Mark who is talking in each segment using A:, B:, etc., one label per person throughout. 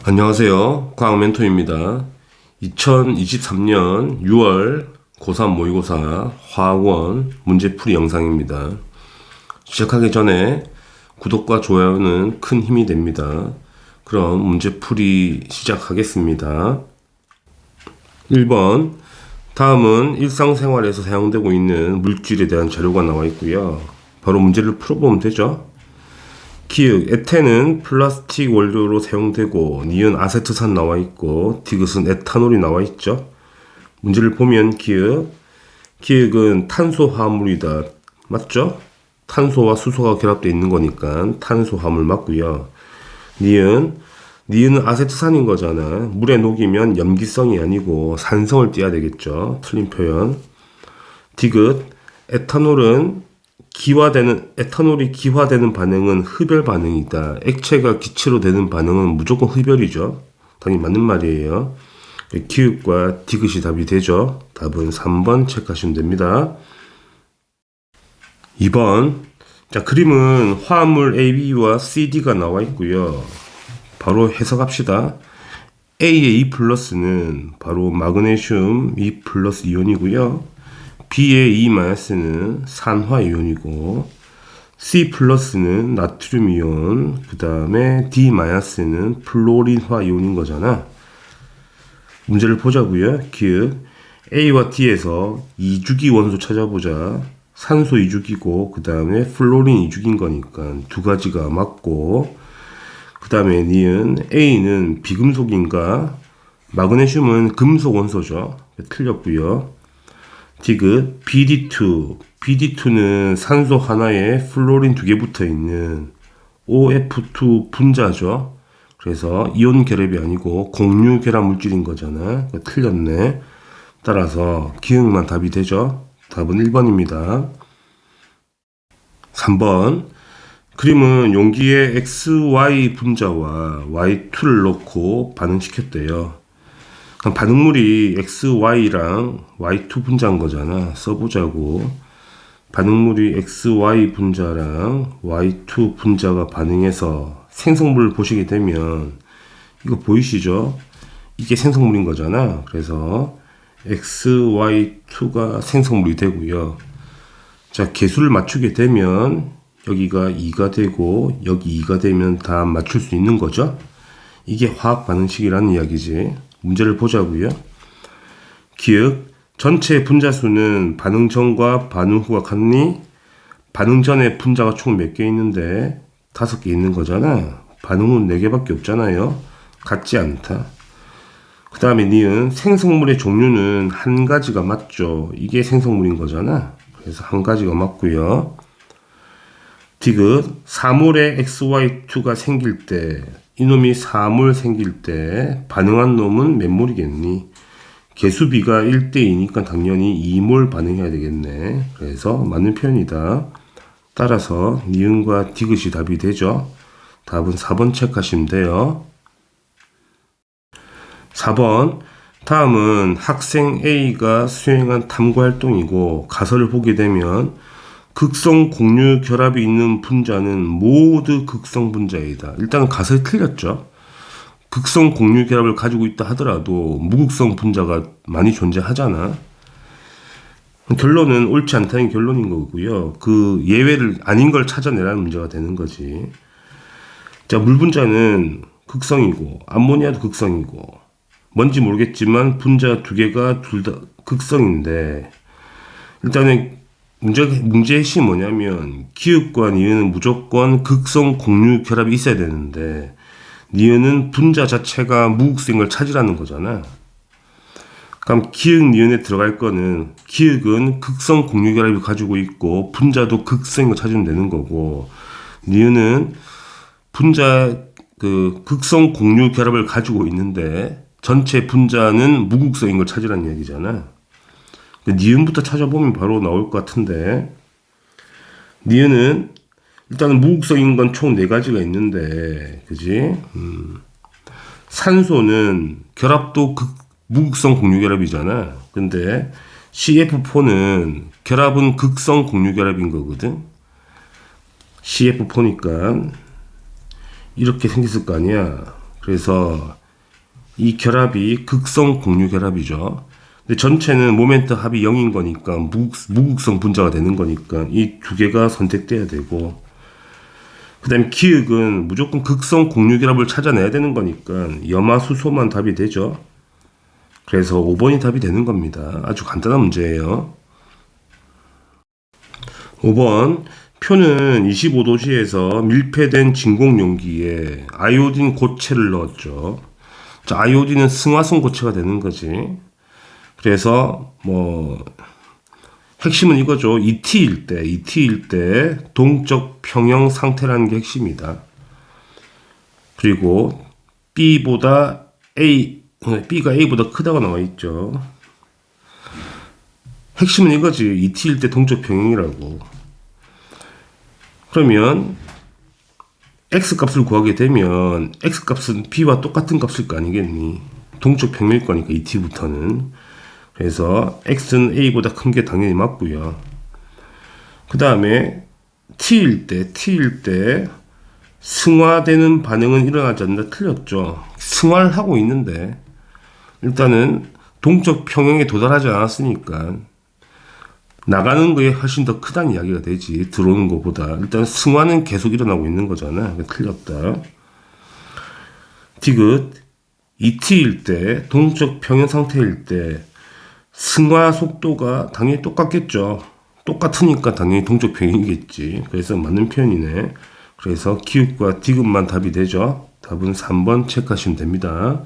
A: 안녕하세요. 과학멘토입니다. 2023년 6월 고3 모의고사 화학원 문제풀이 영상입니다. 시작하기 전에 구독과 좋아요는 큰 힘이 됩니다. 그럼 문제풀이 시작하겠습니다. 1번, 다음은 일상생활에서 사용되고 있는 물질에 대한 자료가 나와 있고요. 바로 문제를 풀어보면 되죠. 기역, 에텐은 플라스틱 원료로 사용되고 니은 아세트산 나와 있고 디귿은 에탄올이 나와 있죠. 문제를 보면 기역은 탄소 화합물이다. 맞죠? 탄소와 수소가 결합되어 있는 거니까 탄소 화합물 맞고요. 니은은 아세트산인 거잖아. 물에 녹이면 염기성이 아니고 산성을 띠어야 되겠죠. 틀린 표현. 디귿, 에탄올이 기화되는 반응은 흡열 반응이다. 액체가 기체로 되는 반응은 무조건 흡열이죠. 당연히 맞는 말이에요. 기읍과 디귿이 답이 되죠. 답은 3번 체크하시면 됩니다. 2번. 자, 그림은 화합물 AB와 CD가 나와 있고요. 바로 해석합시다. A의 E+는 바로 마그네슘 E+ 이온이고요. B의 E-는 산화이온이고 C+는 나트륨 이온, 그 다음에 D-는 플로린화 이온인 거잖아. 문제를 보자고요. 기역 A와 D에서 2주기 원소 찾아보자. 산소 2주기고 그 다음에 플로린 2주기인 거니까 두 가지가 맞고, 그 다음에 니은 A는 비금속인가, 마그네슘은 금속 원소죠. 틀렸고요. 디귿 BD2는 산소 하나에 플로린 두 개 붙어 있는 OF2 분자죠. 그래서 이온 결합이 아니고 공유 결합 물질인 거잖아. 틀렸네. 따라서 기역만 답이 되죠. 답은 1번입니다. 3번. 그림은 용기에 XY 분자와 Y2를 넣고 반응시켰대요. 반응물이 XY랑 Y2 분자인 거잖아. 써보자고. 반응물이 XY 분자랑 Y2 분자가 반응해서 생성물을 보시게 되면 이거 보이시죠? 이게 생성물인 거잖아. 그래서 XY2가 생성물이 되고요. 자, 개수를 맞추게 되면 여기가 2가 되고 여기 2가 되면 다 맞출 수 있는 거죠. 이게 화학 반응식이라는 이야기지. 문제를 보자고요. 기역 전체 분자 수는 반응 전과 반응 후가 같니? 반응 전에 분자가 총 몇 개 있는데 5개 있는 거잖아. 반응 후는 4개밖에 없잖아요. 같지 않다. 그 다음에 니은 생성물의 종류는 한 가지가 맞죠. 이게 생성물인 거잖아. 그래서 한 가지가 맞고요. 디귿 사물의 XY2가 생길 때, 이놈이 4몰 생길 때 반응한 놈은 몇 몰이겠니? 개수비가 1대2니까 당연히 2몰 반응해야 되겠네. 그래서 맞는 표현이다. 따라서 니은과 디귿이 답이 되죠. 답은 4번 체크하시면 돼요. 4번. 다음은 학생 A가 수행한 탐구활동이고 가설을 보게 되면 극성 공유 결합이 있는 분자는 모두 극성 분자이다. 일단은 가설이 틀렸죠. 극성 공유 결합을 가지고 있다 하더라도 무극성 분자가 많이 존재하잖아. 결론은 옳지 않다는 결론인 거고요. 그 예외를 아닌 걸 찾아내라는 문제가 되는 거지. 자, 물 분자는 극성이고 암모니아도 극성이고 뭔지 모르겠지만 분자 두 개가 둘 다 극성인데, 일단은 문제의 핵심이 뭐냐면 기역과 니은은 무조건 극성 공유 결합이 있어야 되는데 니은은 분자 자체가 무극성인 걸 찾으라는 거잖아. 그럼 기역 니은에 들어갈 거는 기역은 극성 공유 결합을 가지고 있고 분자도 극성인 걸 찾으면 되는 거고, 니은은 분자 극성 공유 결합을 가지고 있는데 전체 분자는 무극성인 걸 찾으라는 얘기잖아. 니은부터 찾아보면 바로 나올 것 같은데, 니은은 일단은 무극성인 건 총 4가지가 있는데, 그지? 산소는 결합도 무극성 공유결합이잖아. 근데 CF4는 결합은 극성 공유결합인 거거든. CF4니까 이렇게 생겼을 거 아니야. 그래서 이 결합이 극성 공유 결합이죠. 근데 전체는 모멘트 합이 0인 거니까 무극성 분자가 되는 거니까 이 두 개가 선택돼야 되고, 그 다음에 기역은 무조건 극성 공유 결합을 찾아내야 되는 거니까 염화수소만 답이 되죠. 그래서 5번이 답이 되는 겁니다. 아주 간단한 문제예요. 5번 표는 25도씨에서 밀폐된 진공 용기에 아이오딘 고체를 넣었죠. 자, 아이오딘은 승화성 고체가 되는 거지. 그래서 핵심은 이거죠. ET일 때 동적 평형 상태라는 게 핵심이다. 그리고 B가 A보다 크다고 나와 있죠. 핵심은 이거지. ET일 때 동적 평형이라고. 그러면 X 값을 구하게 되면 X 값은 B와 똑같은 값일 거 아니겠니? 동적 평형일 거니까 ET부터는. 그래서 X는 A보다 큰 게 당연히 맞고요. 그 다음에 T일 때 승화되는 반응은 일어나지 않는다. 틀렸죠. 승화를 하고 있는데 일단은 동적 평형에 도달하지 않았으니까 나가는 거에 훨씬 더 크다는 이야기가 되지. 들어오는 것보다. 일단 승화는 계속 일어나고 있는 거잖아. 틀렸다. 디귿 ET일 때 동적 평형 상태일 때 승화 속도가 당연히 똑같겠죠. 똑같으니까 당연히 동적 평형이겠지. 그래서 맞는 표현이네. 그래서 기역과 디귿만 답이 되죠. 답은 3번 체크하시면 됩니다.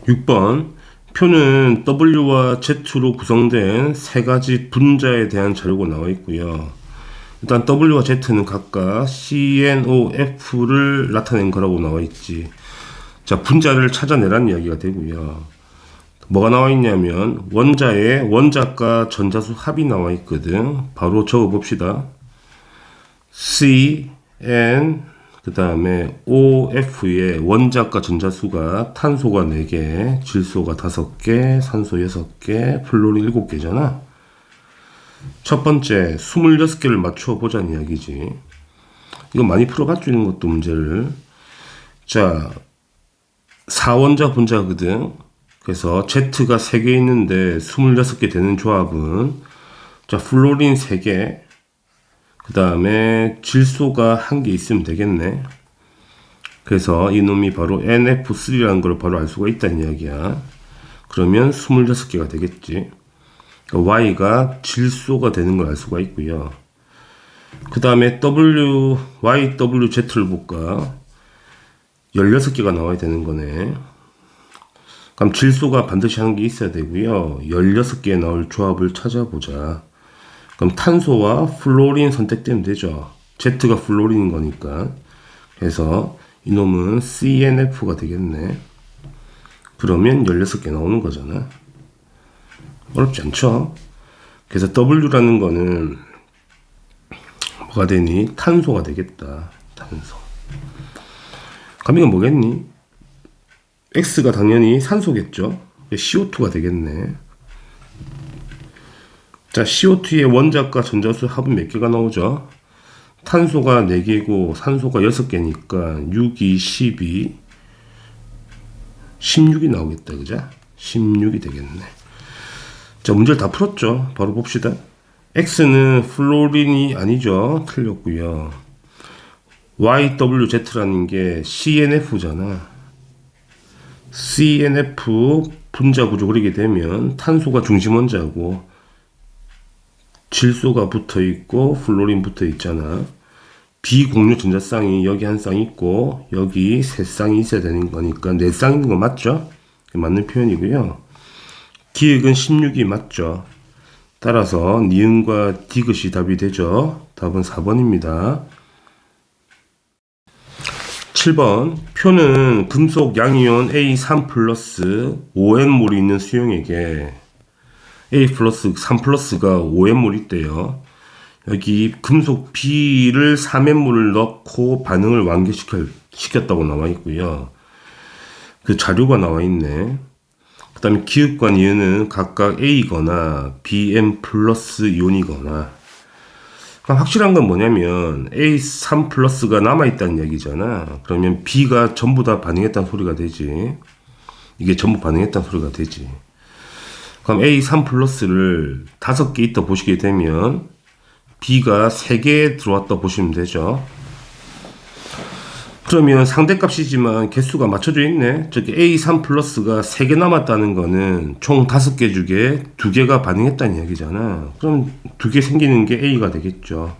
A: 6번 표는 W와 Z로 구성된 세 가지 분자에 대한 자료가 나와 있고요. 일단 W와 Z는 각각 CNOF를 나타낸 거라고 나와 있지. 자, 분자를 찾아내라는 이야기가 되고요. 뭐가 나와 있냐면 원자에 원자과 전자수 합이 나와 있거든. 바로 적어 봅시다. C, N, 그 다음에 OF의 원자과 전자수가 탄소가 4개, 질소가 5개, 산소 6개, 플로린 7개잖아. 첫 번째 26개를 맞춰 보자는 이야기지. 이거 많이 풀어봤죠, 이런 것도 문제를. 자, 4원자 분자거든. 그래서 Z가 3개 있는데 26개 되는 조합은, 자, 플로린 3개, 그 다음에 질소가 1개 있으면 되겠네. 그래서 이놈이 바로 NF3라는 걸 바로 알 수가 있다는 이야기야. 그러면 26개가 되겠지. 그러니까 Y가 질소가 되는 걸 알 수가 있고요. 그 다음에 YWZ를 볼까? 16개가 나와야 되는 거네. 그럼 질소가 반드시 하는 게 있어야 되고요. 16개 나올 조합을 찾아보자. 그럼 탄소와 플로린 선택되면 되죠. Z가 플로린인 거니까. 그래서 이놈은 CNF가 되겠네. 그러면 16개 나오는 거잖아. 어렵지 않죠? 그래서 W라는 거는 뭐가 되니? 탄소가 되겠다. 탄소. 그럼 이건 뭐겠니? X가 당연히 산소겠죠. CO2가 되겠네. 자, CO2의 원자과 전자수 합은 몇 개가 나오죠? 탄소가 4개고 산소가 6개니까 6, 2, 12, 16이 나오겠다. 그죠? 16이 되겠네. 자, 문제를 다 풀었죠. 바로 봅시다. X는 플로린이 아니죠. 틀렸고요. YWZ라는 게 CNF잖아. CNF 분자 구조 그리게 되면 탄소가 중심 원자고 질소가 붙어 있고 플로린 붙어 있잖아. 비공유 전자쌍이 여기 한 쌍 있고 여기 3쌍이 있어야 되는 거니까 4쌍 있는 거 맞죠? 맞는 표현이고요. 기역은 16이 맞죠. 따라서 니은과 디귿이 답이 되죠. 답은 4번입니다. 7번 표는 금속 양이온 A3 플러스 5N몰이 있는 수용액에 A 플러스 3 플러스가 5N몰 있대요. 여기 금속 B를 3N몰을 넣고 반응을 완결시켰다고 나와 있고요. 그 자료가 나와 있네. 그 다음에 기역과 니은은 각각 A거나 BM 플러스 이온이거나. 그럼 확실한 건 뭐냐면 A3 플러스가 남아있다는 얘기잖아. 그러면 B가 전부 다 반응했다는 소리가 되지. 이게 전부 반응했다는 소리가 되지. 그럼 A3 플러스를 5개 있다 보시게 되면 B가 3개 들어왔다 보시면 되죠. 그러면 상대값이지만 개수가 맞춰져 있네. 저기 A3 플러스가 3개 남았다는 거는 총 5개 중에 2개가 반응했다는 얘기잖아. 그럼 2개 생기는 게 A가 되겠죠.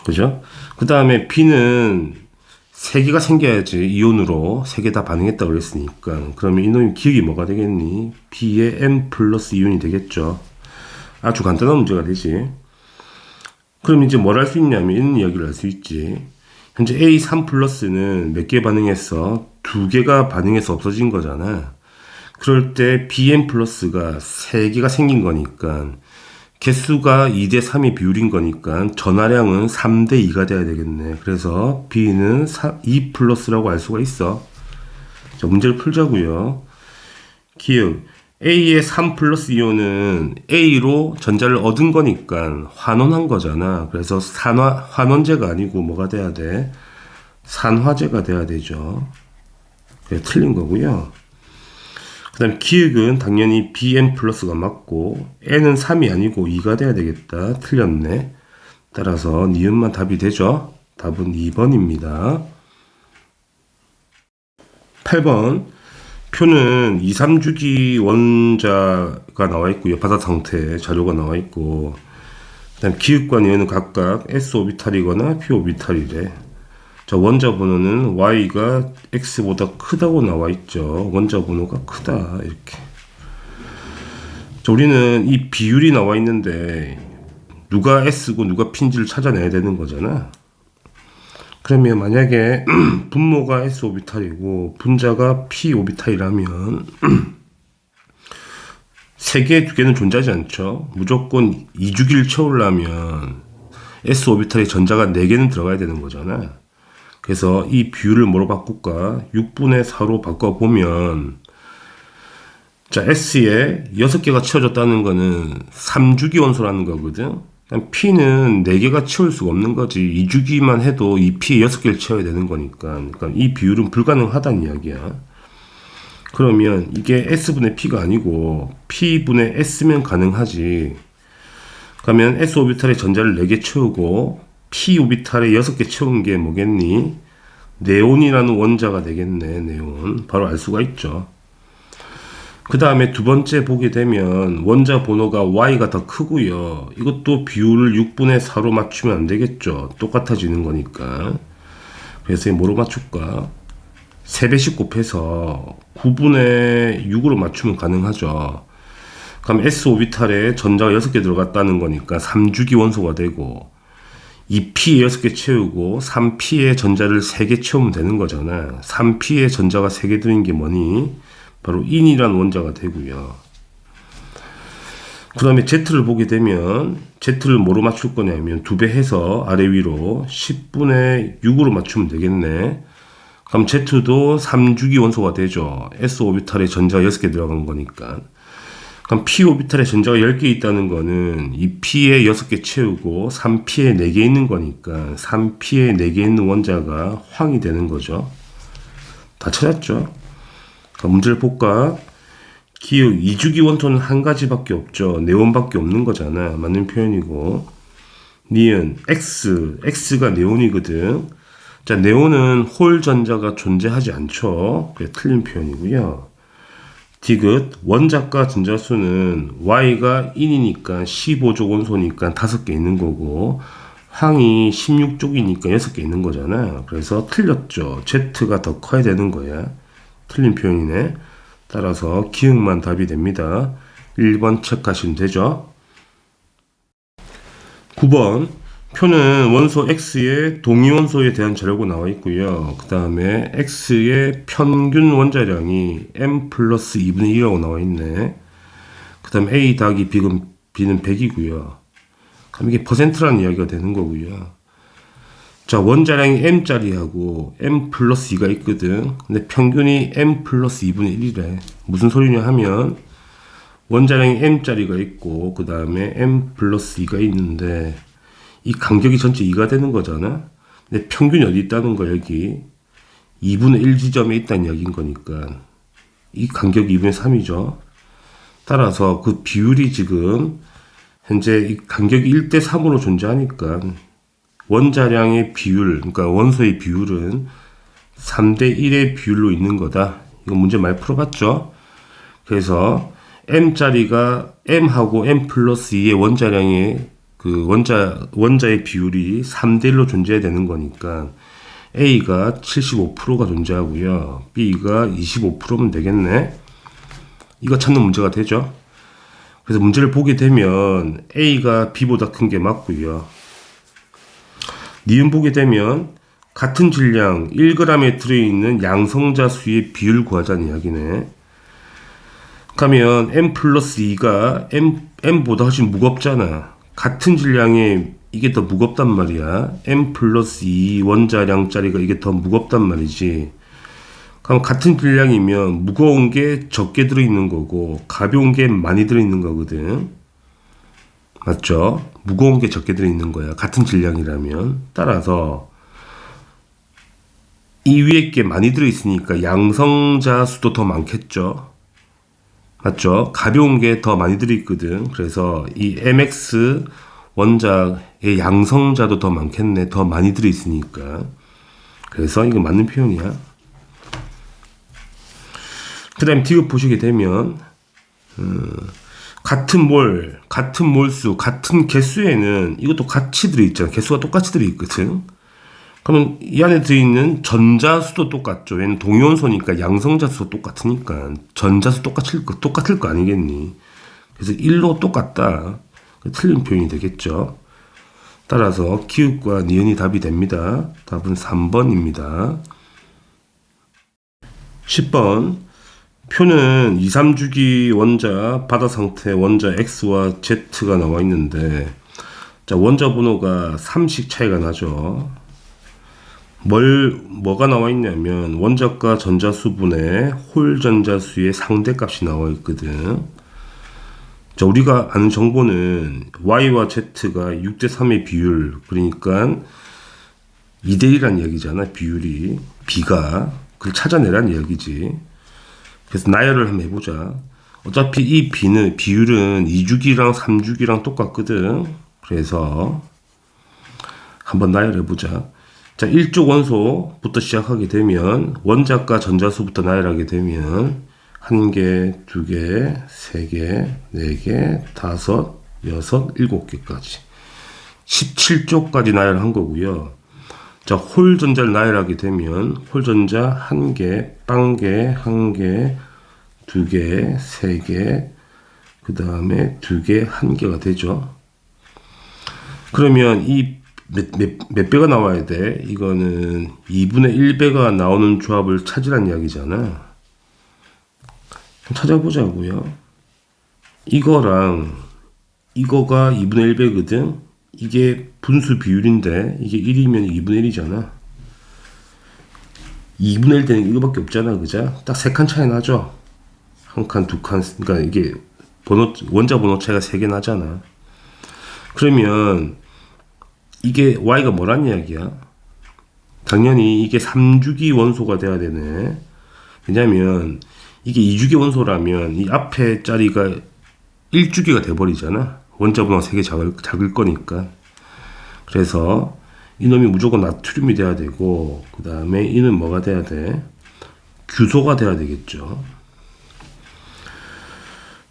A: 그죠? 그 다음에 B는 3개가 생겨야지. 이온으로 3개 다 반응했다고 그랬으니까. 그러면 이놈의 기억이 뭐가 되겠니? B의 M 플러스 이온이 되겠죠. 아주 간단한 문제가 되지. 그럼 이제 뭘 할 수 있냐면 이런 이야기를 할 수 있지. 현재 A3 플러스는 몇 개 반응했어? 2개가 반응해서 없어진 거잖아. 그럴 때 BM 플러스가 3개가 생긴 거니까 개수가 2대 3의 비율인 거니까 전하량은 3대 2가 돼야 되겠네. 그래서 B는 2 플러스라고 알 수가 있어. 자, 문제를 풀자고요. 기억. A의 3 플러스 이온은 A로 전자를 얻은 거니까 환원한 거잖아. 그래서 환원제가 아니고 뭐가 돼야 돼? 산화제가 돼야 되죠. 그게 틀린 거고요. 그 다음 기억은 당연히 BN 플러스가 맞고 N은 3이 아니고 2가 돼야 되겠다. 틀렸네. 따라서 니은만 답이 되죠. 답은 2번입니다. 8번. 표는 2, 3주기 원자가 나와 있고요. 바다 상태 자료가 나와 있고, 그다음 기읍과 니은은 각각 S 오비탈이거나 P 오비탈이래. 자, 원자 번호는 Y가 X보다 크다고 나와 있죠. 원자 번호가 크다 이렇게. 자, 우리는 이 비율이 나와 있는데 누가 S고 누가 P인지를 찾아내야 되는 거잖아. 그러면 만약에 분모가 S 오비탈이고 분자가 P 오비탈이라면 3개, 2개는 존재하지 않죠. 무조건 2주기를 채우려면 S 오비탈의 전자가 4개는 들어가야 되는 거잖아. 그래서 이 비율을 뭐로 바꿀까? 6분의 4로 바꿔보면 자, S에 6개가 채워졌다는 거는 3주기 원소라는 거거든. P는 4개가 채울 수가 없는 거지. 2주기만 해도 이 P에 6개를 채워야 되는 거니까. 그러니까 이 비율은 불가능하다는 이야기야. 그러면 이게 S분의 P가 아니고 P분의 S면 가능하지. 그러면 S 오비탈에 전자를 4개 채우고 P 오비탈에 6개 채운 게 뭐겠니? 네온이라는 원자가 되겠네. 네온. 바로 알 수가 있죠. 그 다음에 두 번째 보게 되면 원자 번호가 Y가 더 크고요. 이것도 비율을 6분의 4로 맞추면 안 되겠죠. 똑같아지는 거니까. 그래서 뭐로 맞출까? 3배씩 곱해서 9분의 6으로 맞추면 가능하죠. 그럼 S 오비탈에 전자가 6개 들어갔다는 거니까 3주기 원소가 되고 2P에 6개 채우고 3P에 전자를 3개 채우면 되는 거잖아. 3P에 전자가 3개 들은 게 뭐니? 바로 인이라는 원자가 되고요. 그 다음에 Z를 보게 되면 Z를 뭐로 맞출 거냐면 2배 해서 아래 위로 10분의 6으로 맞추면 되겠네. 그럼 Z도 3주기 원소가 되죠. S 오비탈에 전자가 6개 들어간 거니까. 그럼 P 오비탈에 전자가 10개 있다는 거는 이 P에 6개 채우고 3P에 4개 있는 거니까 3P에 4개 있는 원자가 황이 되는 거죠. 다 찾았죠? 문제를 볼까? 기억 2주기 원소는 한 가지밖에 없죠. 네온밖에 없는 거잖아. 맞는 표현이고. 니은 X가 네온이거든. 자, 네온은 홀 전자가 존재하지 않죠. 그게 틀린 표현이고요. 디귿 원자과 전자수는 Y가 인이니까 15족 원소니까 5개 있는 거고 황이 16족이니까 6개 있는 거잖아. 그래서 틀렸죠. Z가 더 커야 되는 거야. 틀린 표현이네. 따라서 기억만 답이 됩니다. 1번 체크하시면 되죠. 9번 표는 원소 X의 동위원소에 대한 자료가 나와 있고요. 그 다음에 X의 평균 원자량이 M 플러스 2분의 1이라고 나와 있네. 그 다음에 A 더하기 B는 100이고요. 그럼 이게 퍼센트라는 이야기가 되는 거고요. 자, 원자량이 M짜리하고 M 플러스 2가 있거든. 근데 평균이 M 플러스 2분의 1이래. 무슨 소리냐 하면 원자량이 M짜리가 있고 그 다음에 M 플러스 2가 있는데 이 간격이 전체 2가 되는 거잖아. 근데 평균이 어디 있다는 거야, 여기. 2분의 1 지점에 있다는 이야기인 거니까. 이 간격이 2분의 3이죠. 따라서 그 비율이 지금 현재 이 간격이 1대 3으로 존재하니까 원자량의 비율, 그러니까 원소의 비율은 3대 1의 비율로 있는 거다. 이거 문제 많이 풀어봤죠? 그래서 M짜리가 M하고 M 플러스 2의 원자량의 그 원자의 비율이 3대 1로 존재해야 되는 거니까 A가 75%가 존재하고요. B가 25%면 되겠네. 이거 찾는 문제가 되죠. 그래서 문제를 보게 되면 A가 B보다 큰 게 맞고요. 니은 보게 되면 같은 질량 1g에 들어있는 양성자 수의 비율 구하자는 이야기네. 그러면 M 플러스 2가 M보다 훨씬 무겁잖아. 같은 질량에 이게 더 무겁단 말이야. M 플러스 2 원자량짜리가 이게 더 무겁단 말이지. 그럼 같은 질량이면 무거운 게 적게 들어있는 거고 가벼운 게 많이 들어있는 거거든. 맞죠? 무거운 게 적게 들어있는 거야. 같은 질량이라면. 따라서 이 위에 게 많이 들어있으니까 양성자 수도 더 많겠죠. 맞죠? 가벼운 게 더 많이 들어있거든. 그래서 이 MX 원자의 양성자도 더 많겠네. 더 많이 들어있으니까. 그래서 이거 맞는 표현이야. 그 다음에 디귿 보시게 되면 같은 몰수, 같은 개수에는 이것도 같이 들어있잖아. 개수가 똑같이 들어있거든. 그러면 이 안에 들어있는 전자수도 똑같죠. 얘는 동위원소니까 양성자수도 똑같으니까 전자수 똑같을 거 아니겠니. 그래서 1로 똑같다. 틀린 표현이 되겠죠. 따라서 기읍과 니은이 답이 됩니다. 답은 3번입니다. 10번 표는 2, 3주기 원자 바다 상태 원자 X와 Z가 나와 있는데 자 원자 번호가 3씩 차이가 나죠. 뭐가 나와 있냐면 원자과 전자수분의 홀 전자수의 상대값이 나와 있거든. 자, 우리가 아는 정보는 Y와 Z가 6대 3의 비율, 그러니까 2대 1이라는 이야기잖아. 비율이 B가 그걸 찾아내라는 이야기지. 그래서 나열을 한번 해보자. 어차피 이 비율은 2주기랑 3주기랑 똑같거든. 그래서 한번 나열해보자. 자, 1조 원소부터 시작하게 되면 원자과 전자수부터 나열하게 되면 1개, 2개, 3개, 4개, 5, 6, 7개까지 17조까지 나열한 거고요. 자, 홀 전자를 나열하게 되면 홀 전자 1개, 빵개 1개, 2개, 3개, 그 다음에 2개, 1개가 되죠. 그러면 이 몇 배가 나와야 돼? 이거는 2분의 1배가 나오는 조합을 찾으란 이야기잖아. 찾아보자고요. 이거랑 이거가 2분의 1배거든. 이게 분수 비율인데 이게 1이면 2분의 1이잖아. 2분의 1 되는 게 이거밖에 없잖아. 그죠? 딱 3칸 차이 나죠. 한 칸, 두 칸. 그러니까 이게 원자 번호 차이가 3개 나잖아. 그러면 이게 Y가 뭐란 이야기야? 당연히 이게 3주기 원소가 돼야 되네. 왜냐면 이게 2주기 원소라면 이 앞에 자리가 1주기가 돼버리잖아. 원자 번호가 3개 작을 거니까. 그래서 이놈이 무조건 나트륨이 돼야 되고 그 다음에 이는 뭐가 돼야 돼? 규소가 돼야 되겠죠.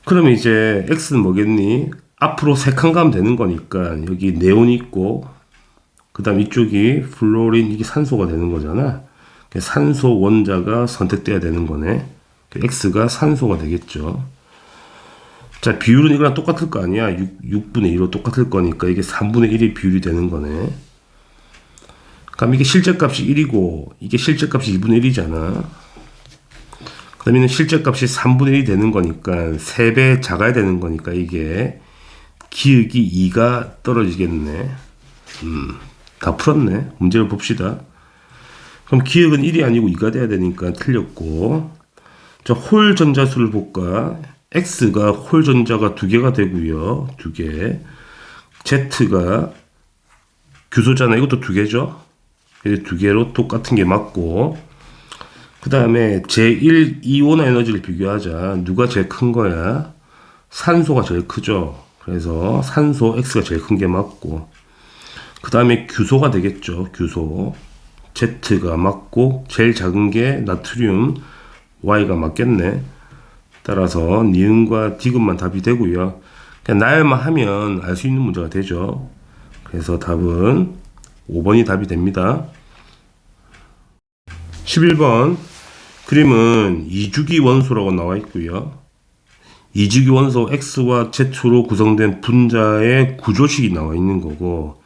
A: 그러면 이제 X는 뭐겠니? 앞으로 3칸 가면 되는 거니까 여기 네온이 있고 그 다음 이쪽이 플로린, 이게 산소가 되는 거잖아. 산소 원자가 선택돼야 되는 거네. X가 산소가 되겠죠. 자, 비율은 이거랑 똑같을 거 아니야. 6분의 2로 똑같을 거니까 이게 3분의 1의 비율이 되는 거네. 그럼 이게 실제값이 1이고 이게 실제값이 2분의 1이잖아. 그러면 실제값이 3분의 1이 되는 거니까 3배 작아야 되는 거니까 이게 기억이 2가 떨어지겠네. 다 풀었네. 문제를 봅시다. 그럼 기억은 1이 아니고 2가 돼야 되니까 틀렸고. 자, 홀 전자수를 볼까? X가 홀 전자가 2개가 되고요. 2개. Z가 규소잖아. 이것도 두 개죠. 두 개로 똑같은 게 맞고, 그 다음에 제1 이온 에너지를 비교하자. 누가 제일 큰 거야? 산소가 제일 크죠. 그래서 산소 X가 제일 큰 게 맞고, 그 다음에 규소가 되겠죠. 규소 Z가 맞고, 제일 작은 게 나트륨 Y가 맞겠네. 따라서 니은과 디귿만 답이 되고요. 그냥 나열만 하면 알 수 있는 문제가 되죠. 그래서 답은 5번이 답이 됩니다. 11번 그림은 이주기 원소라고 나와 있고요. 이주기 원소 X와 Z로 구성된 분자의 구조식이 나와 있는 거고,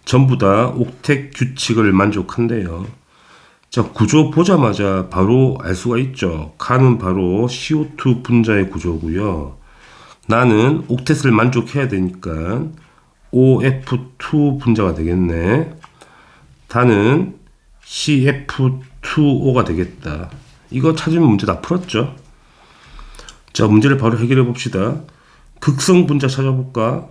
A: 전부 다 옥텟 규칙을 만족한대요. 자, 구조 보자마자 바로 알 수가 있죠. 가는 바로 CO2 분자의 구조고요. 나는 옥텟을 만족해야 되니까 OF2 분자가 되겠네. 다는 CF2O가 되겠다. 이거 찾으면 문제 다 풀었죠. 자, 문제를 바로 해결해 봅시다. 극성 분자 찾아볼까?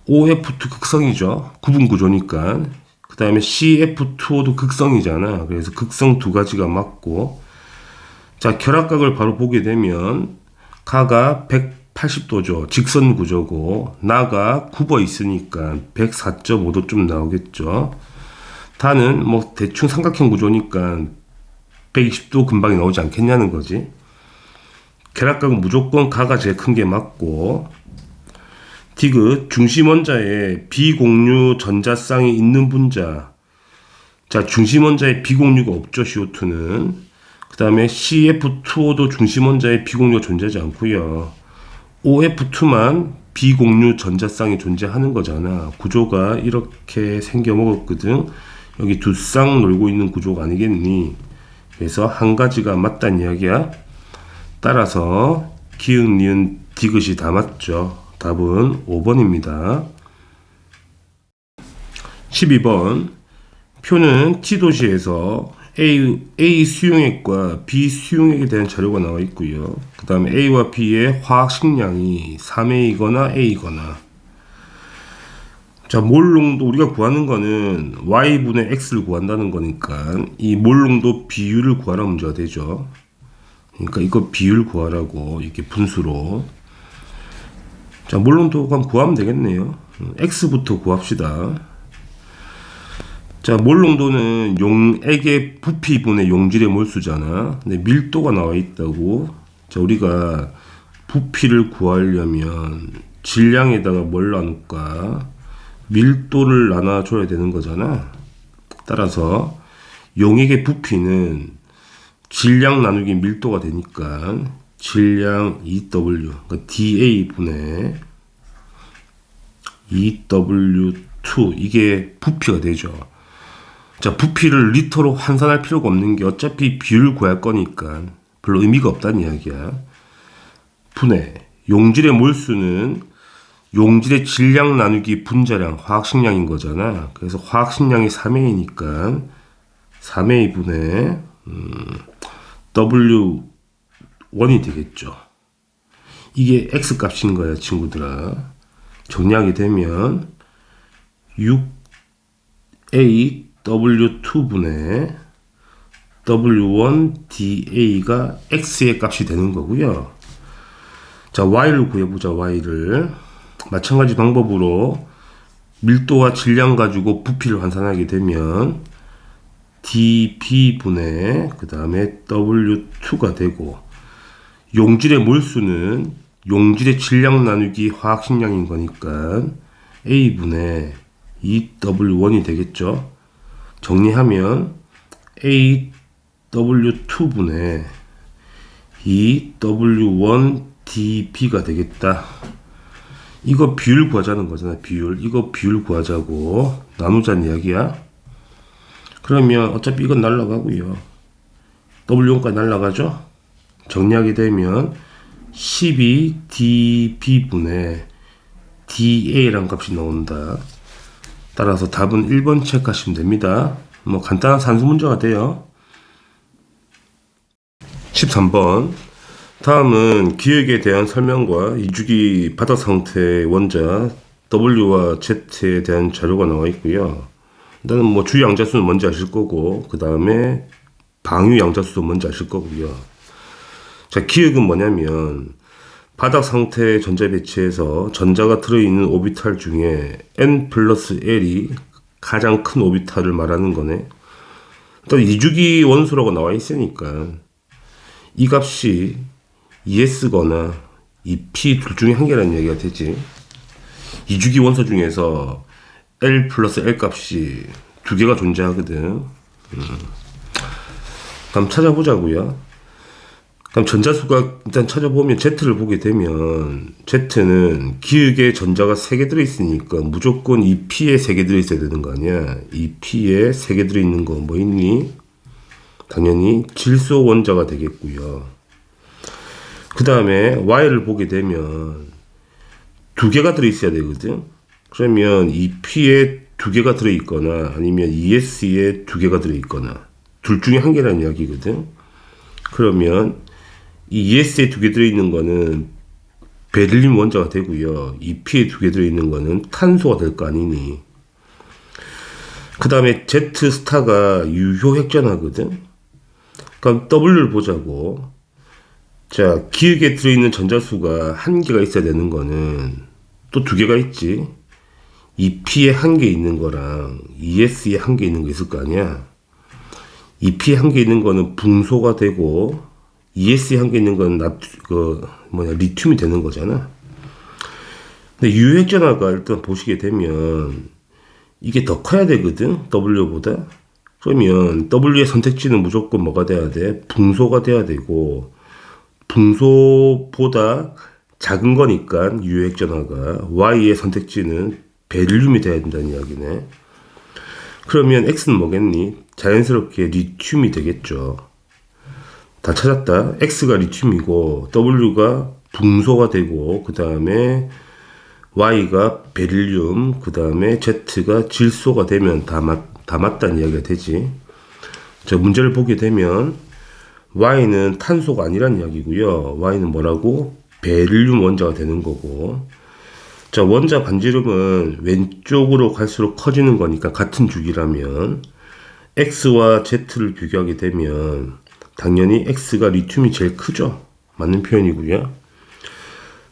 A: OF2 극성이죠. 구분 구조니까. 그 다음에 CF2O도 극성이잖아. 그래서 극성 두 가지가 맞고, 자, 결합각을 바로 보게 되면 가가 180도죠. 직선 구조고, 나가 굽어 있으니까 104.5도 좀 나오겠죠. 다는 뭐 대충 삼각형 구조니까 120도 금방이 나오지 않겠냐는 거지. 결합각은 무조건 가가 제일 큰 게 맞고, 디귿 중심 원자에 비공유 전자쌍이 있는 분자. 자, 중심 원자에 비공유가 없죠. CO2는. 그 다음에 CF2O도 중심 원자에 비공유가 존재하지 않고요. OF2만 비공유 전자쌍이 존재하는 거잖아. 구조가 이렇게 생겨 먹었거든. 여기 두 쌍 놀고 있는 구조가 아니겠니? 그래서 한 가지가 맞다는 이야기야. 따라서 기흥, 니은, 디귿이 다 맞죠. 답은 5번입니다. 12번 표는 T도시에서 A 수용액과 B 수용액에 대한 자료가 나와 있고요. 그 다음에 A와 B의 화학식량이 3A이거나 A이거나. 자, 몰농도 우리가 구하는 거는 Y분의 X를 구한다는 거니까 이 몰농도 비율을 구하라 문제가 되죠. 그러니까 이거 비율 구하라고 이렇게 분수로. 자, 몰농도 그럼 구하면 되겠네요. X부터 구합시다. 자, 몰농도는 용액의 부피분의 용질의 몰수잖아. 근데 밀도가 나와 있다고. 자, 우리가 부피를 구하려면 질량에다가 뭘 나눌까? 밀도를 나눠줘야 되는 거잖아. 따라서 용액의 부피는 질량 나누기 밀도가 되니까 질량 EW, 그러니까 DA분의 EW2, 이게 부피가 되죠. 자, 부피를 리터로 환산할 필요가 없는 게 어차피 비율 구할 거니까 별로 의미가 없다는 이야기야. 분해, 용질의 몰수는 용질의 질량 나누기 분자량, 화학식량인 거잖아. 그래서 화학식량이 3A니까 3A 분의 W1이 되겠죠. 이게 X 값인 거야, 친구들아. 정리하게 되면 6A W2분의 W1 DA가 X의 값이 되는 거고요. 자, Y를 구해보자. Y를 마찬가지 방법으로 밀도와 질량 가지고 부피를 환산하게 되면 dB분의 그 다음에 W2가 되고, 용질의 몰수는 용질의 질량 나누기 화학식량인 거니까 A분의 EW1이 되겠죠. 정리하면 AW2분의 EW1dB가 되겠다. 이거 비율 구하자는 거잖아. 비율. 이거 비율 구하자고 나누자는 이야기야. 그러면 어차피 이건 날라가고요. W1까지 날라가죠. 정리하게 되면 12dB분의 DA라는 값이 나온다. 따라서 답은 1번 체크하시면 됩니다. 뭐 간단한 산수 문제가 돼요. 13번 다음은 기획에 대한 설명과 이주기 바닥 상태의 원자 W와 Z에 대한 자료가 나와 있고요. 일단은 뭐 주요 양자수는 뭔지 아실 거고, 그 다음에 방유 양자수도 뭔지 아실 거고요. 자, 기억은 뭐냐면 바닥 상태 전자 배치에서 전자가 들어있는 오비탈 중에 n 플러스 l이 가장 큰 오비탈을 말하는 거네. 또 이주기 원소라고 나와 있으니까 이 값이 ES거나 이 P 둘 중에 한 개라는 얘기가 되지. 이주기 원소 중에서 L 플러스 L 값이 두 개가 존재하거든. 그럼 찾아보자고요. 그럼 전자수가 일단 찾아보면 Z를 보게 되면 Z는 기역에 전자가 3개 들어있으니까 무조건 이 P에 3개 들어있어야 되는 거 아니야. 이 P에 3개 들어있는 거 뭐 있니? 당연히 질소 원자가 되겠고요. 그 다음에 Y를 보게 되면 2개가 들어있어야 되거든. 그러면 이 P에 2개가 들어있거나 아니면 ES에 2개가 들어있거나 둘 중에 한 개라는 이야기거든. 그러면 이 ES에 2개 들어있는 거는 베릴륨 원자가 되고요. 이 P에 2개 들어있는 거는 탄소가 될 거 아니니. 그 다음에 Z 스타가 유효 핵전하거든. 그럼 W를 보자고. 자, 기역에 들어있는 전자수가 1개가 있어야 되는 거는 또 2개가 있지. 이 P에 1개 있는 거랑 ES에 1개 있는 거 있을 거 아니야. 이 P에 1개 있는 거는 붕소가 되고 ES에 1개 있는 건 리튬이 되는 거잖아. 근데 유효핵전화가 일단 보시게 되면 이게 더 커야 되거든, W보다. 그러면 W의 선택지는 무조건 뭐가 돼야 돼? 붕소가 돼야 되고, 붕소보다 작은 거니까 유효핵전화가 Y의 선택지는 베릴륨이 돼야 된다는 이야기네. 그러면 X는 뭐겠니? 자연스럽게 리튬이 되겠죠. 다 찾았다. X가 리튬이고 W가 붕소가 되고 그 다음에 Y가 베릴륨 그 다음에 Z가 질소가 되면 다 맞다는 이야기가 되지. 자, 문제를 보게 되면 Y는 탄소가 아니란 이야기고요. Y는 뭐라고? 베릴륨 원자가 되는 거고. 자, 원자 반지름은 왼쪽으로 갈수록 커지는 거니까 같은 주기라면 X와 Z를 비교하게 되면 당연히 X가 리튬이 제일 크죠. 맞는 표현이고요.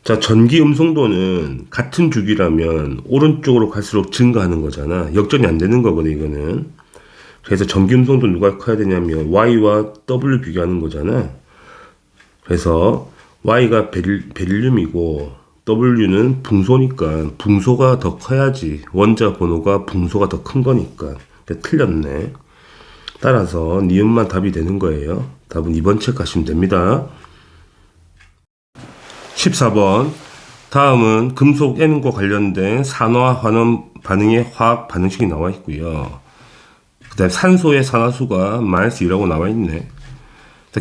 A: 자, 전기 음성도는 같은 주기라면 오른쪽으로 갈수록 증가하는 거잖아. 역전이 안 되는 거거든, 이거는. 그래서 전기 음성도 누가 커야 되냐면 Y와 W 비교하는 거잖아. 그래서 Y가 베릴륨이고 W는 붕소니까 붕소가 더 커야지. 원자 번호가 붕소가 더 큰 거니까. 틀렸네. 따라서 니은만 답이 되는 거예요. 답은 2번 체크하시면 됩니다. 14번. 다음은 금속 M과 관련된 산화 환원 반응의 화학 반응식이 나와 있고요. 그 다음에 산소의 산화수가 -2라고 나와 있네.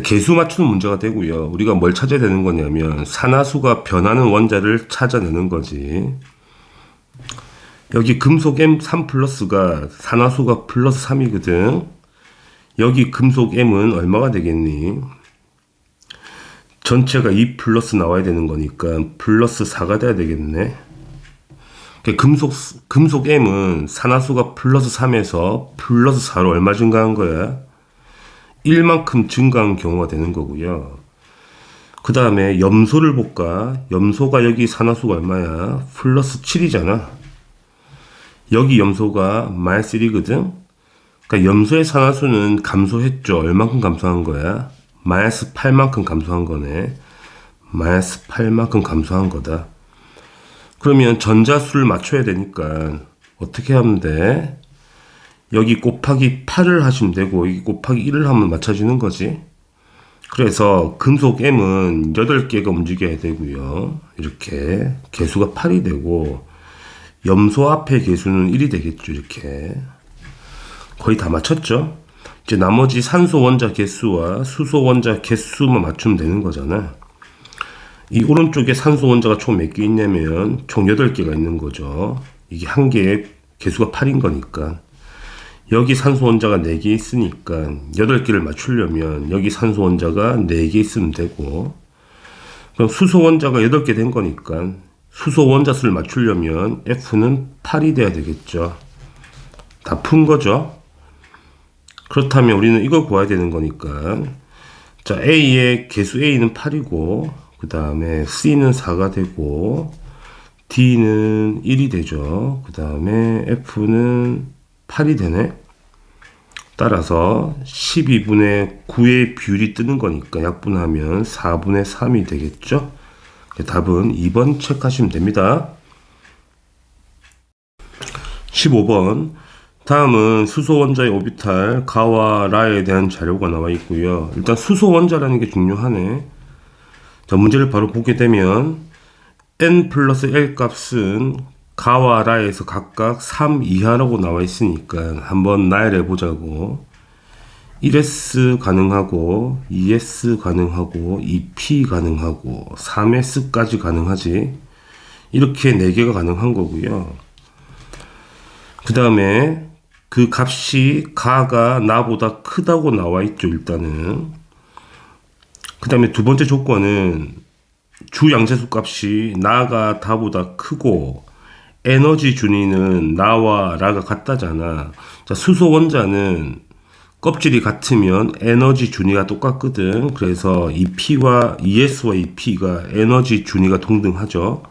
A: 개수 맞추는 문제가 되고요. 우리가 뭘 찾아야 되는 거냐면 산화수가 변하는 원자를 찾아내는 거지. 여기 금속 M3 플러스가 산화수가 플러스 3이거든. 여기 금속 M은 얼마가 되겠니? 전체가 2 플러스 나와야 되는 거니까 플러스 4가 돼야 되겠네. 금속 M은 산화수가 플러스 3에서 플러스 4로 얼마 증가한 거야? 1만큼 증가한 경우가 되는 거고요. 그 다음에 염소를 볼까? 염소가 여기 산화수가 얼마야? 플러스 7이잖아. 여기 염소가 -1이거든. 그러니까 염소의 산화수는 감소했죠. 얼만큼 감소한 거야? -8만큼 감소한 거네. -8만큼 감소한 거다. 그러면 전자수를 맞춰야 되니까 어떻게 하면 돼? 여기 곱하기 8을 하시면 되고 여기 곱하기 1을 하면 맞춰지는 거지. 그래서 금속 M은 8개가 움직여야 되고요. 이렇게 개수가 8이 되고 염소 앞에 개수는 1이 되겠죠. 이렇게 거의 다 맞췄죠. 이제 나머지 산소 원자 개수와 수소 원자 개수만 맞추면 되는 거잖아. 이 오른쪽에 산소 원자가 총 몇 개 있냐면 총 8개가 있는 거죠. 이게 한 개의 개수가 8인 거니까. 여기 산소 원자가 4개 있으니까 8개를 맞추려면 여기 산소 원자가 4개 있으면 되고, 그럼 수소 원자가 8개 된 거니까 수소 원자수를 맞추려면 F는 8이 돼야 되겠죠. 다 푼 거죠. 그렇다면 우리는 이걸 구해야 되는 거니까, 자, A의 개수 A는 8이고, 그 다음에 C는 4가 되고, D는 1이 되죠. 그 다음에 F는 8이 되네. 따라서 12분의 9의 비율이 뜨는 거니까 약분하면 4분의 3이 되겠죠. 답은 2번 체크하시면 됩니다. 15번. 다음은 수소 원자의 오비탈 가와 라에 대한 자료가 나와 있고요. 일단 수소 원자라는 게 중요하네. 자, 문제를 바로 보게 되면 n 플러스 l 값은 가와 라에서 각각 3 이하라고 나와 있으니까 한번 나열해 보자고. 1s 가능하고 2s 가능하고 2p 가능하고 3s까지 가능하지. 이렇게 4개가 가능한 거고요. 그 다음에 그 값이 가가 나보다 크다고 나와 있죠. 일단은. 그 다음에 두 번째 조건은 주 양자수 값이 나가 다보다 크고 에너지 준위는 나와 라가 같다잖아. 자, 수소 원자는 껍질이 같으면 에너지 준위가 똑같거든. 그래서 이 P와 ES와 이 P가 에너지 준위가 동등하죠.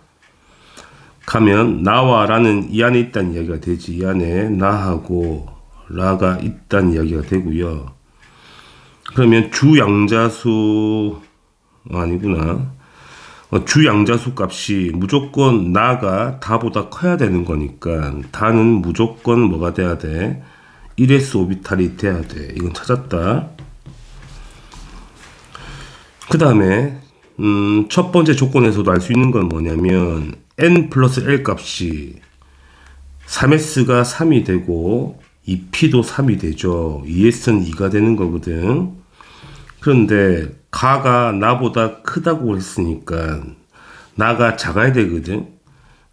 A: 가면 나와 라는 이 안에 있다는 이야기가 되지. 이 안에 나하고 라가 있다는 이야기가 되고요. 그러면 주 양자수 아니구나. 주 양자수 값이 무조건 나가 다보다 커야 되는 거니까 다는 무조건 뭐가 돼야 돼? 1s 오비탈이 돼야 돼. 이건 찾았다. 그 다음에 첫 번째 조건에서도 알 수 있는 건 뭐냐면 n 플러스 l 값이 3s가 3이 되고 2p도 3이 되죠. 2s는 2가 되는 거거든. 그런데 가가 나보다 크다고 했으니까 나가 작아야 되거든.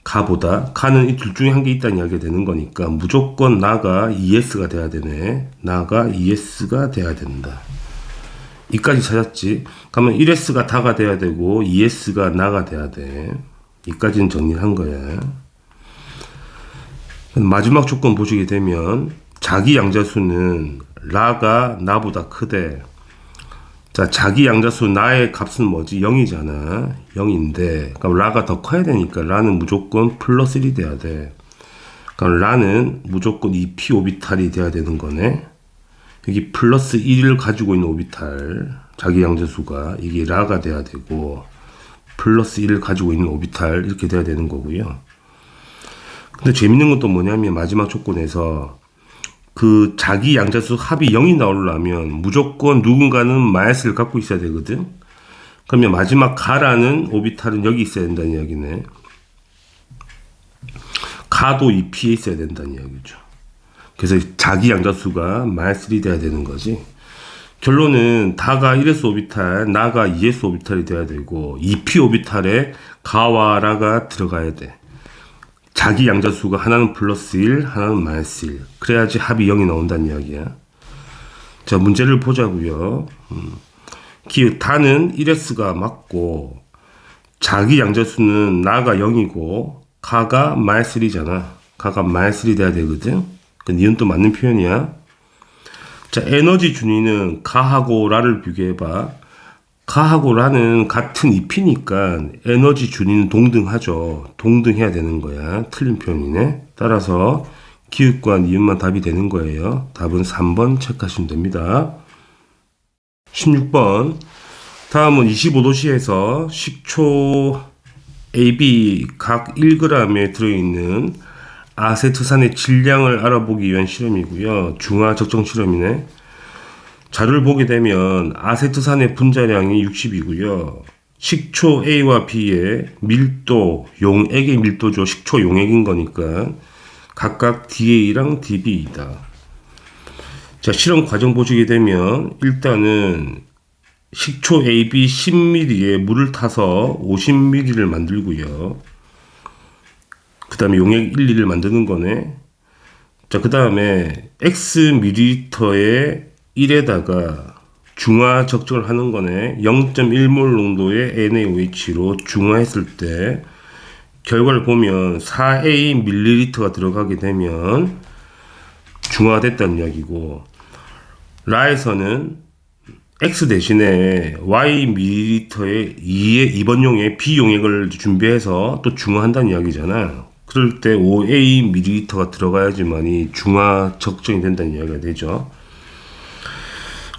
A: 가보다. 가는 이 둘 중에 한 개 있다는 이야기가 되는 거니까 무조건 나가 2s가 돼야 되네. 나가 2s가 돼야 된다. 이까지 찾았지. 그러면 1s가 다가 돼야 되고 2s가 나가 돼야 돼. 이까지는 정리한 거야. 마지막 조건 보시게 되면 자기 양자수는 라가 나보다 크대. 자, 자기 양자수 나의 값은 뭐지? 0이잖아. 0인데 그럼 라가 더 커야 되니까 라는 무조건 플러스 1이 돼야 돼. 그럼 라는 무조건 2p 오비탈이 돼야 되는 거네. 여기 플러스 1을 가지고 있는 오비탈, 자기 양자수가 이게 라가 돼야 되고 플러스 1을 가지고 있는 오비탈 이렇게 돼야 되는 거고요. 근데 재밌는 건 또 뭐냐면 마지막 조건에서 그 자기 양자수 합이 0이 나오려면 무조건 누군가는 마이너스를 갖고 있어야 되거든. 그러면 마지막 가라는 오비탈은 여기 있어야 된다는 이야기네. 가도 2p에 있어야 된다는 이야기죠. 그래서 자기 양자수가 마이너스 1이 돼야 되는 거지. 결론은 다가 1s 오비탈, 나가 2s 오비탈이 돼야 되고 2p 오비탈에 가와 라가 들어가야 돼. 자기 양자수가 하나는 플러스 1, 하나는 마이너스 1. 그래야지 합이 0이 나온다는 이야기야. 자, 문제를 보자고요. 다는 1s가 맞고 자기 양자수는 나가 0이고 가가 마이너스 1이잖아. 가가 마이너스 1이 돼야 되거든. 니은 또 맞는 표현이야. 자, 에너지 준위는 가하고 라를 비교해봐. 가하고 라는 같은 잎이니까 에너지 준위는 동등하죠. 동등해야 되는 거야. 틀린 표현이네. 따라서 기읍과 니은만 답이 되는 거예요. 답은 3번 체크하시면 됩니다. 16번. 다음은 25도씨에서 식초 AB 각 1g에 들어있는 아세트산의 질량을 알아보기 위한 실험이고요. 중화 적정 실험이네. 자료를 보게 되면 아세트산의 분자량이 60이고요. 식초 A와 B의 밀도, 용액의 밀도죠. 식초 용액인 거니까 각각 DA랑 DB이다. 자, 실험 과정 보시게 되면 일단은 식초 AB 10ml에 물을 타서 50ml를 만들고요. 그 다음에 용액 1, 2를 만드는 거네. 자, 그 다음에 X ml에 1에다가 중화 적정을 하는 거네. 0.1몰 농도의 NaOH로 중화했을 때 결과를 보면 4A 밀리리터가 들어가게 되면 중화가 됐다는 이야기고, 라에서는 X 대신에 Y 밀리리터의 2번 용액, B 용액을 준비해서 또 중화한다는 이야기잖아. 그럴 때 5A 밀리리터가 들어가야지만이 중화 적정이 된다는 이야기가 되죠.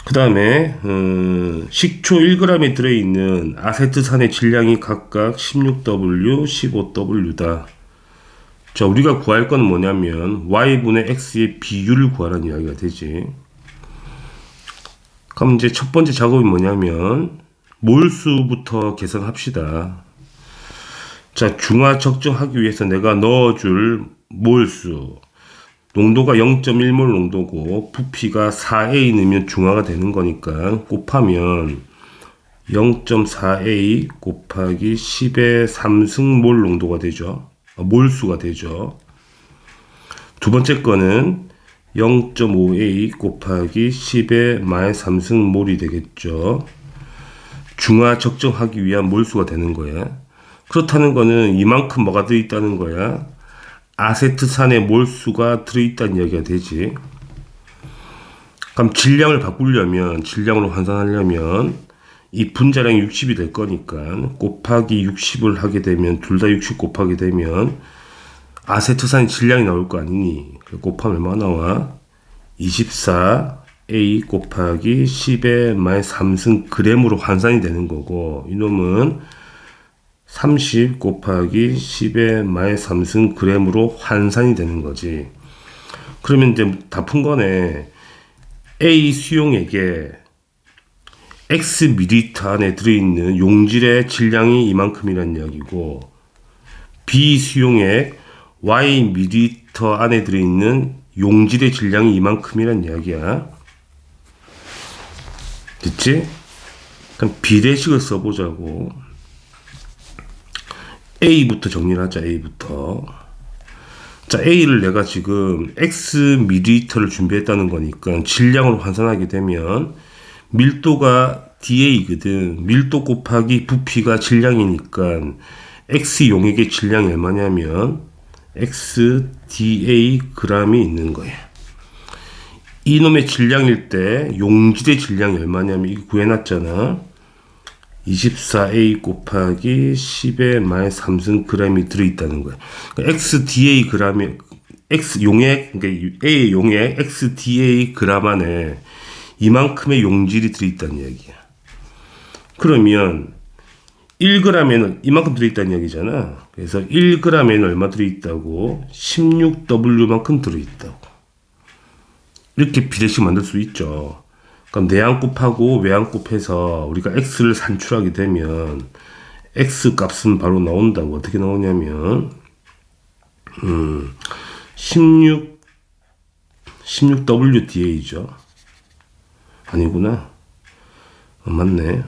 A: 그 다음에 식초 1g에 들어있는 아세트산의 질량이 각각 16W, 15W다. 자, 우리가 구할 건 뭐냐면 Y분의 X의 비율을 구하라는 이야기가 되지. 그럼 이제 첫 번째 작업이 뭐냐면 몰수부터 계산합시다. 자, 중화 적정하기 위해서 내가 넣어줄 몰수. 농도가 0.1몰 농도고 부피가 4A 넣으면 중화가 되는 거니까 곱하면 0.4A 곱하기 10의 3승몰 농도가 되죠. 몰수가 되죠. 두 번째 거는 0.5A 곱하기 10의 마이너스 3승몰이 되겠죠. 중화 적정하기 위한 몰수가 되는 거야. 그렇다는 거는 이만큼 뭐가 들어있다는 거야. 아세트산의 몰수가 들어있다는 이야기가 되지. 그럼 질량을 바꾸려면, 질량으로 환산하려면 이 분자량이 60이 될 거니까 곱하기 60을 하게 되면, 둘 다 60 곱하게 되면 아세트산의 질량이 나올 거 아니니. 곱하면 얼마 나와? 24A 곱하기 10의 마이너스 3승 g으로 환산이 되는 거고, 이놈은 30 곱하기 10의 마이너스 3승 g으로 환산이 되는 거지. 그러면 이제 다 푼 거네. A 수용액에 X 밀리리터 안에 들어있는 용질의 질량이 이만큼이라는 이야기고, B 수용액 Y 밀리리터 안에 들어있는 용질의 질량이 이만큼이라는 이야기야. 됐지? 그럼 비례식을 써보자고. A부터 정리를 하자. A부터. 자, A를 내가 지금 X 밀리리터를 준비했다는 거니까 질량으로 환산하게 되면 밀도가 DA거든. 밀도 곱하기 부피가 질량이니까 X 용액의 질량이 얼마냐면 X DA g이 있는 거야. 이놈의 질량일 때 용질의 질량이 얼마냐면 이거 구해놨잖아. 24A 곱하기 10의 마이너스 3승 g이 들어있다는 거야. 그러니까 XDA g에, X 용액, 그러니까 A 용액 XDA g 안에 이만큼의 용질이 들어있다는 이야기야. 그러면 1g에는 이만큼 들어있다는 이야기잖아. 그래서 1g에는 얼마 들어있다고? 16W만큼 들어있다고. 이렇게 비례식 만들 수 있죠. 그럼 내항곱하고 외항곱해서 우리가 x를 산출하게 되면 x 값은 바로 나온다고. 어떻게 나오냐면 16WDA죠. 아니구나. 맞네.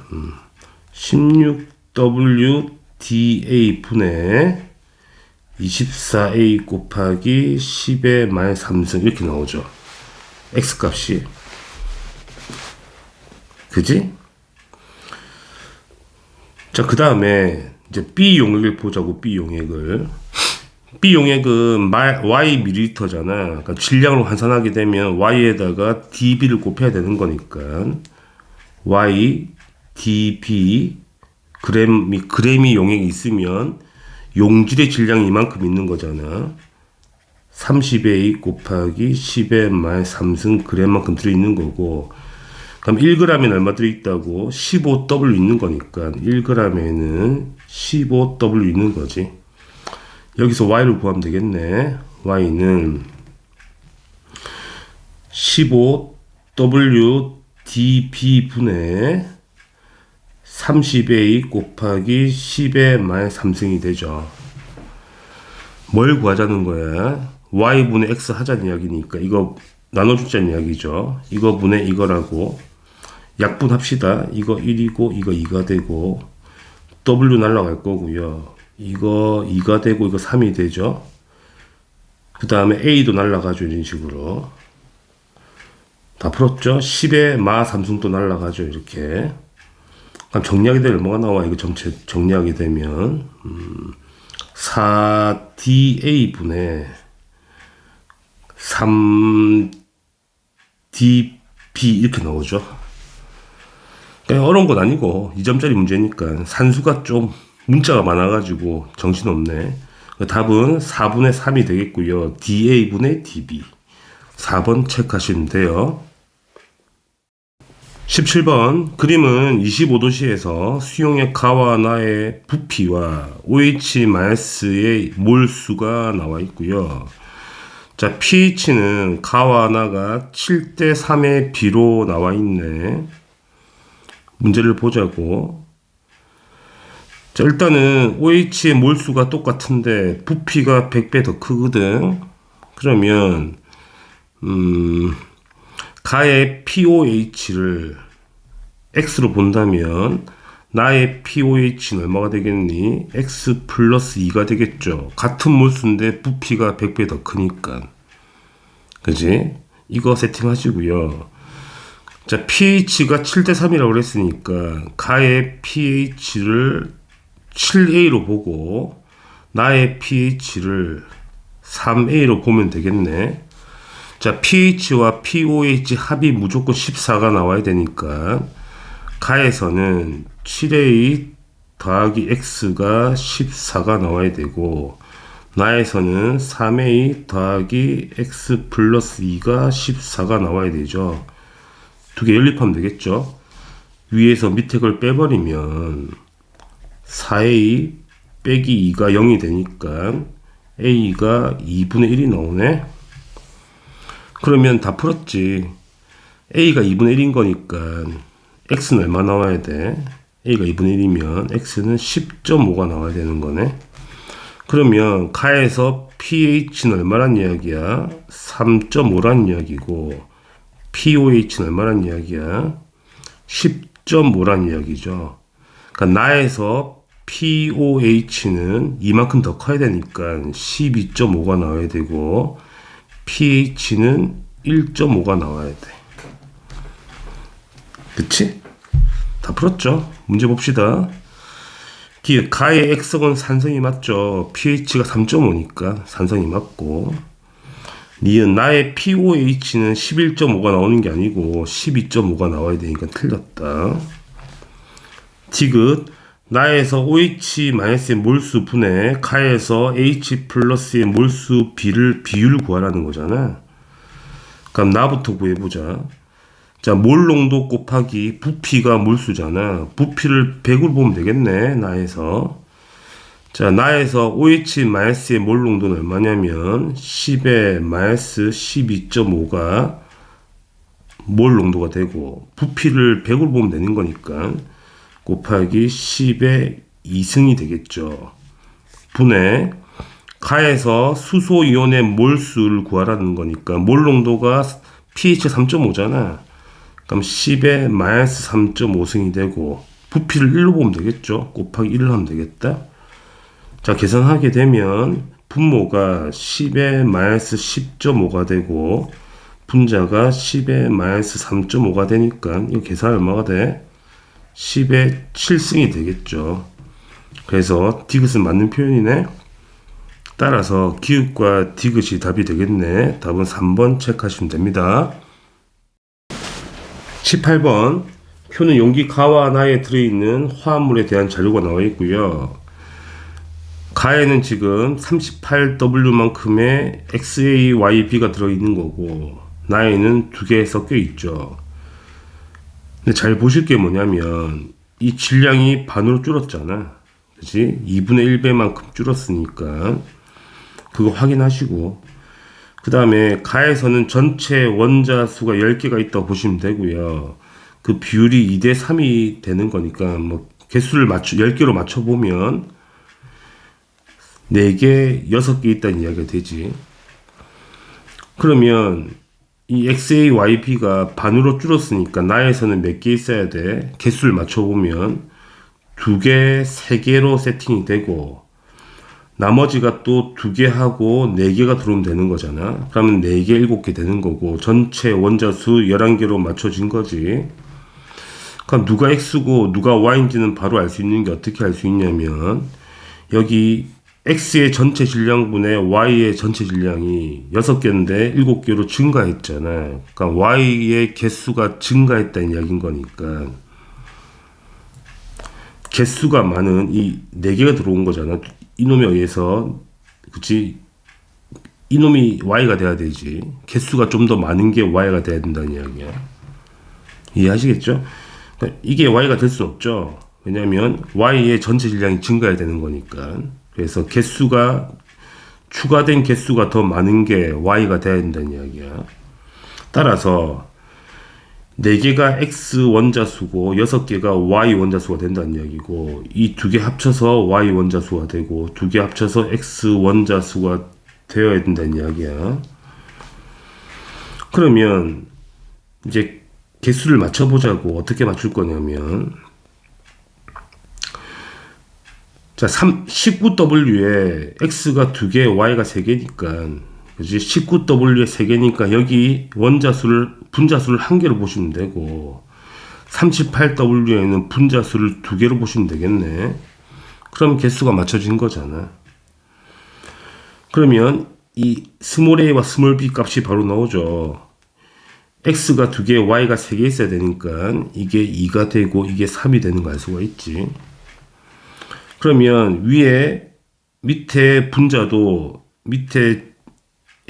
A: 16WDA 분의 24A 곱하기 10의 마이너스 3승 이렇게 나오죠. x 값이. 그지? 자, 그 다음에 이제 B 용액을 보자고. B 용액을. B 용액은 Y 밀리리터잖아. 그러니까 질량으로 환산하게 되면 Y에다가 dB를 곱해야 되는 거니까 Y dB 그램이 용액이 있으면 용질의 질량이 이만큼 있는 거잖아. 30A 곱하기 10의 마이너스 3승 g만큼 들어있는 거고, 그럼 1g에는 얼마 들어있다고? 15W 있는 거니까 1g에는 15W 있는 거지. 여기서 Y를 구하면 되겠네. Y는 15W dB 분의 30A 곱하기 10의 마이너스 3승이 되죠. 뭘 구하자는 거야? Y분의 X 하자는 이야기니까 이거 나눠주자는 이야기죠. 이거 분의 이거라고 약분합시다. 이거 1이고 이거 2가 되고 W 날라갈 거고요. 이거 2가 되고 이거 3이 되죠. 그 다음에 A도 날라가죠. 이런 식으로 다 풀었죠. 10의 마 삼승도 날라가죠. 이렇게. 그럼 정리하게 되면 뭐가 나와? 이거 전체 정리하게 되면 4DA분의 3DB 이렇게 나오죠. 그러니까 어려운 건 아니고 2점짜리 문제니까 산수가 좀 문자가 많아가지고 정신없네. 답은 4분의 3이 되겠고요. DA분의 DB 4번 체크하시면 돼요. 17번 그림은 25도씨에서 수용액 가와 나의 부피와 OH-의 몰수가 나와 있고요. 자, pH는 가와 나가 7대 3의 비로 나와 있네. 문제를 보자고. 자, 일단은 OH의 몰수가 똑같은데 부피가 100배 더 크거든. 그러면 가의 POH를 X로 본다면 나의 POH는 얼마가 되겠니? X 플러스 2가 되겠죠. 같은 몰수인데 부피가 100배 더 크니까. 그지? 이거 세팅하시고요. 자, pH가 7대 3이라고 그랬으니까 가의 pH를 7A로 보고 나의 pH를 3A로 보면 되겠네. 자, pH와 POH 합이 무조건 14가 나와야 되니까 가에서는 7A 더하기 X가 14가 나와야 되고 나에서는 3A 더하기 X 플러스 2가 14가 나와야 되죠. 두 개 연립하면 되겠죠. 위에서 밑에 걸 빼버리면 4A 빼기 2가 0이 되니까 A가 2분의 1이 나오네. 그러면 다 풀었지. A가 2분의 1인 거니까 X는 얼마 나와야 돼? A가 2분의 1이면 X는 10.5가 나와야 되는 거네. 그러면 가에서 pH는 얼마란 이야기야? 3.5란 이야기고 POH는 얼마란 이야기야? 10.5란 이야기죠. 그러니까 나에서 POH는 이만큼 더 커야 되니까 12.5가 나와야 되고 pH는 1.5가 나와야 돼. 그치? 다 풀었죠? 문제 봅시다. 가의 X건 산성이 맞죠? pH가 3.5니까 산성이 맞고 니은 나의 POH는 11.5가 나오는 게 아니고 12.5가 나와야 되니까 틀렸다. 디귿 나에서 OH-의 몰수 분의 가에서 H 플러스의 몰수 비율 구하라는 거잖아. 그럼 나부터 구해보자. 자, 몰 농도 곱하기 부피가 몰수잖아. 부피를 100으로 보면 되겠네. 나에서. 자, 나에서 OH-의 몰 농도는 얼마냐면 10에 마이너스 12.5가 몰 농도가 되고 부피를 100으로 보면 되는 거니까 곱하기 10의 2승이 되겠죠. 분의 가에서 수소이온의 몰수를 구하라는 거니까 몰 농도가 pH 3.5잖아. 그럼 10의 마이너스 3.5승이 되고 부피를 1로 보면 되겠죠. 곱하기 1을 하면 되겠다. 자, 계산하게 되면 분모가 10의 마이너스 10.5가 되고 분자가 10의 마이너스 3.5가 되니까 이거 계산 얼마가 돼? 10의 7승이 되겠죠. 그래서 디귿은 맞는 표현이네. 따라서 기읍과 디귿이 답이 되겠네. 답은 3번 체크하시면 됩니다. 18번 표는 용기 가와 나에 들어있는 화합물에 대한 자료가 나와 있고요. 가에는 지금 38W만큼의 XAYB가 들어있는 거고 나에는 두 개 섞여 있죠. 근데 잘 보실 게 뭐냐면 이 질량이 반으로 줄었잖아. 그치? 2분의 1배만큼 줄었으니까 그거 확인하시고 그 다음에 가에서는 전체 원자 수가 10개가 있다고 보시면 되고요. 그 비율이 2대 3이 되는 거니까 뭐 개수를 10개로 맞춰보면 4개, 6개 있다는 이야기가 되지. 그러면 이 XAYB가 반으로 줄었으니까 나에서는 몇 개 있어야 돼? 개수를 맞춰보면 2개, 3개로 세팅이 되고 나머지가 또 2개 하고 4개가 들어오면 되는 거잖아. 그러면 4개, 7개 되는 거고 전체 원자수 11개로 맞춰진 거지. 그럼 누가 X고 누가 Y인지는 바로 알 수 있는 게 어떻게 알 수 있냐면 여기 x의 전체 질량분의 y의 전체 질량이 6개인데 7개로 증가했잖아요. 그러니까 y의 개수가 증가했다는 이야기인 거니까 개수가 많은 이 4개가 들어온 거잖아. 이놈에 의해서 그치? 이놈이 y가 돼야 되지. 개수가 좀 더 많은 게 y가 돼야 된다는 이야기야. 이해하시겠죠? 그러니까 이게 y가 될 수 없죠. 왜냐하면 y의 전체 질량이 증가해야 되는 거니까. 그래서 개수가 추가된 개수가 더 많은 게 y가 돼야 된다는 이야기야. 따라서 4개가 x 원자수고 6개가 y 원자수가 된다는 이야기고, 이 2개 합쳐서 y 원자수가 되고 2개 합쳐서 x 원자수가 되어야 된다는 이야기야. 그러면 이제 개수를 맞춰보자고. 어떻게 맞출 거냐면, 자, 19W에 X가 2개, Y가 3개니까, 그지? 19W에 3개니까 여기 원자수를, 분자수를 1개로 보시면 되고, 38W에는 분자수를 2개로 보시면 되겠네. 그럼 개수가 맞춰진 거잖아. 그러면 이 스몰 a와 스몰 b 값이 바로 나오죠. x가 2개, y가 3개 있어야 되니까 이게 2가 되고 이게 3이 되는 거 알 수가 있지. 그러면 위에 밑에 분자도 밑에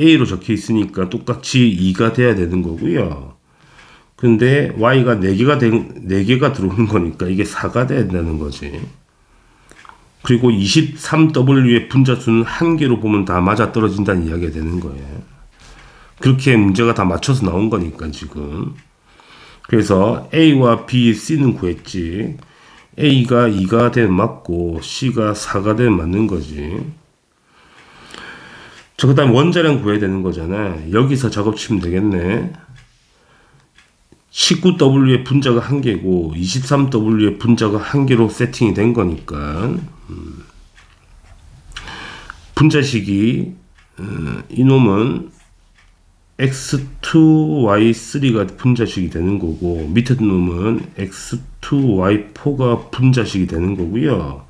A: a로 적혀 있으니까 똑같이 2가 돼야 되는 거고요. 근데 y가 4개가 들어오는 거니까 이게 4가 돼야 된다는 거지. 그리고 23W의 분자수는 1개로 보면 다 맞아 떨어진다는 이야기가 되는 거예요. 그렇게 문제가 다 맞춰서 나온 거니까 지금. 그래서 A와 B, C는 구했지. A가 2가 되면 맞고 C가 4가 되면 맞는 거지. 자, 그 다음 원자량 구해야 되는 거잖아. 여기서 작업 치면 되겠네. 19W의 분자가 1개고 23W의 분자가 1개로 세팅이 된 거니까 분자식이 이놈은 x2y3가 분자식이 되는 거고, 밑에 놈은 x2y4가 분자식이 되는 거고요.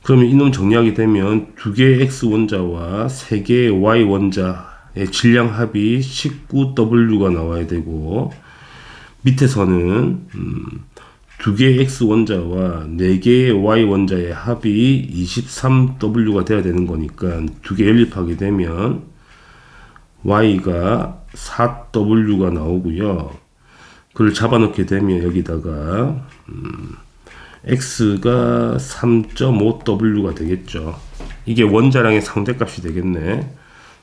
A: 그러면 이놈 정리하게 되면 2개의 x 원자와 3개의 y 원자의 질량 합이 19W가 나와야 되고, 밑에서는 2개의 x 원자와 4개의 y 원자의 합이 23W가 돼야 되는 거니까 2개 연립하게 되면 y가 4W가 나오고요. 그걸 잡아놓게 되면 여기다가 x가 3.5W가 되겠죠. 이게 원자량의 상대값이 되겠네.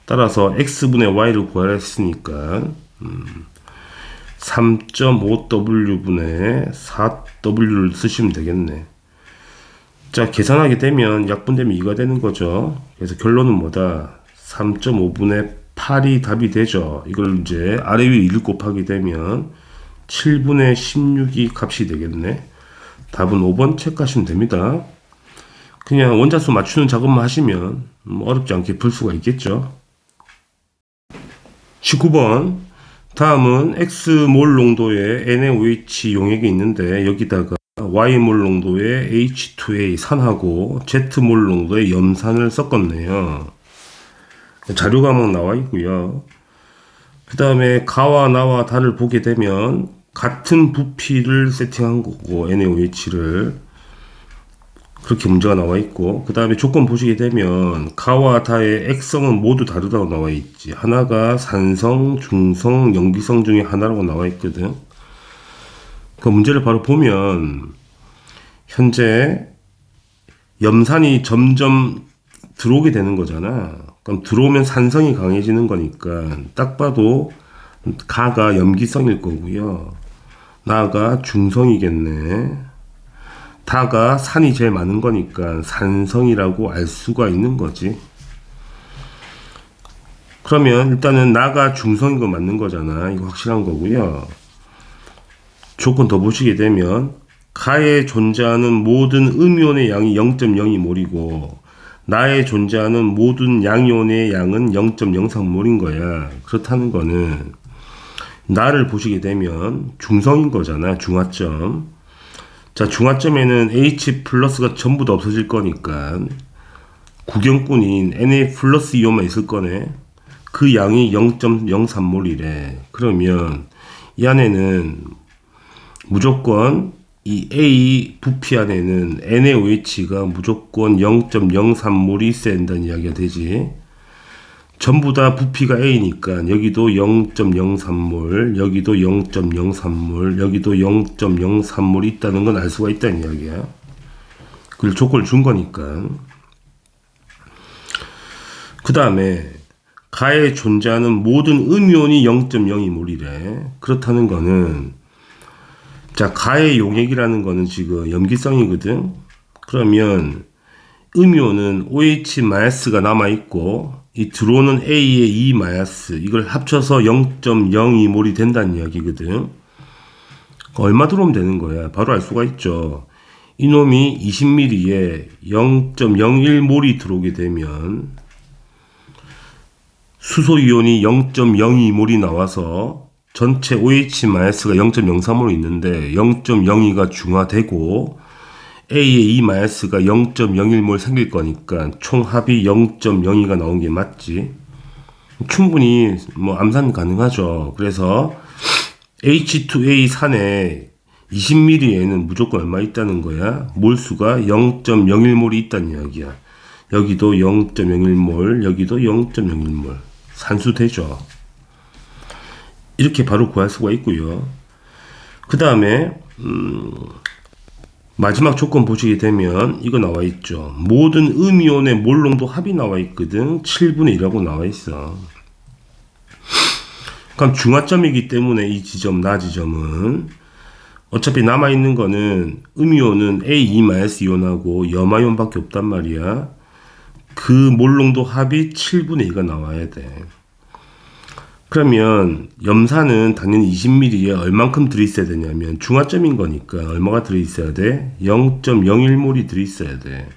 A: 따라서 x분의 y를 구하라 했으니까 3.5W분의 4W를 쓰시면 되겠네. 자, 계산하게 되면 약분되면 2가 되는 거죠. 그래서 결론은 뭐다? 3.5분의 8이 답이 되죠. 이걸 이제 아래 위 1을 곱하게 되면 7분의 16이 값이 되겠네. 답은 5번 체크하시면 됩니다. 그냥 원자수 맞추는 작업만 하시면 어렵지 않게 풀 수가 있겠죠. 19번. 다음은 X몰 농도의 NaOH 용액이 있는데 여기다가 Y몰 농도의 H2A 산하고 Z몰 농도의 염산을 섞었네요. 자료가 막 나와 있고요. 그 다음에 가와 나와 다를 보게 되면 같은 부피를 세팅한 거고, NaOH를 그렇게 문제가 나와 있고, 그 다음에 조건 보시게 되면 가와 다의 액성은 모두 다르다고 나와 있지. 하나가 산성, 중성, 염기성 중에 하나라고 나와 있거든. 그 문제를 바로 보면 현재 염산이 점점 들어오게 되는 거잖아. 그럼 들어오면 산성이 강해지는 거니까 딱 봐도 가가 염기성일 거고요. 나가 중성이겠네. 다가 산이 제일 많은 거니까 산성이라고 알 수가 있는 거지. 그러면 일단은 나가 중성인 거 맞는 거잖아. 이거 확실한 거고요. 조건 더 보시게 되면 가에 존재하는 모든 음이온의 양이 0.02몰이고 나에 존재하는 모든 양이온의 양은 0.03몰인 거야. 그렇다는 거는 나를 보시게 되면 중성인 거잖아. 중화점. 자, 중화점에는 H 플러스가 전부 다 없어질 거니까 구경꾼인 Na 플러스 이온만 있을 거네. 그 양이 0.03몰이래. 그러면 이 안에는 무조건 이 A 부피 안에는 NaOH가 무조건 0.03몰이 있어야 된다는 이야기가 되지. 전부 다 부피가 A니까 여기도 0.03몰, 여기도 0.03몰, 여기도 0.03몰이 있다는 건 알 수가 있다는 이야기야. 그걸 조건을 준 거니까. 그 다음에 가에 존재하는 모든 음이온이 0.02몰이래. 그렇다는 거는 자, 가의 용액이라는 거는 지금 염기성이거든. 그러면 음이온은 OH-가 남아있고 이 들어오는 A의 E- 이걸 합쳐서 0.02몰이 된다는 이야기거든. 얼마 들어오면 되는 거야? 바로 알 수가 있죠. 이놈이 20ml에 0.01몰이 들어오게 되면 수소이온이 0.02몰이 나와서 전체 OH-가 0.03몰 있는데 0.02가 중화되고 A의 E-가 0.01몰 생길 거니까 총 합이 0.02가 나온 게 맞지. 충분히 뭐 암산 가능하죠. 그래서 H2A 산에 20ml에는 무조건 얼마 있다는 거야? 몰수가 0.01몰이 있다는 이야기야. 여기도 0.01몰, 여기도 0.01몰. 산수 되죠. 이렇게 바로 구할 수가 있고요. 그 다음에 마지막 조건 보시게 되면 이거 나와 있죠. 모든 음이온의 몰농도 합이 나와 있거든. 7분의 1이라고 나와 있어. 그럼 중화점이기 때문에 이 지점, 나 지점은 어차피 남아있는 거는 음이온은 A2-이온하고 염화이온밖에 없단 말이야. 그 몰농도 합이 7분의 2가 나와야 돼. 그러면 염산은 당연히 20ml에 얼만큼 들어있어야 되냐면 중화점인 거니까 얼마가 들어있어야 돼? 0.01몰이 들어있어야 돼.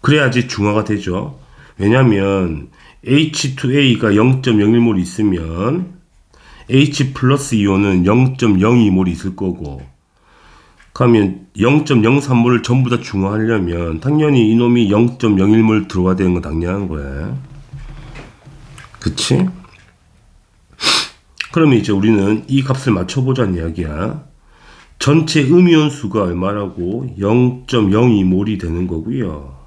A: 그래야지 중화가 되죠. 왜냐면 H2A가 0.01몰 있으면 H 플러스 이온은 0.02몰 있을 거고, 그러면 0.03몰을 전부 다 중화하려면 당연히 이놈이 0.01몰 들어와야 되는 건 당연한 거야. 그치? 그러면 이제 우리는 이 값을 맞춰보자는 이야기야. 전체 음이온 수가 얼마라고? 0.02몰이 되는 거고요.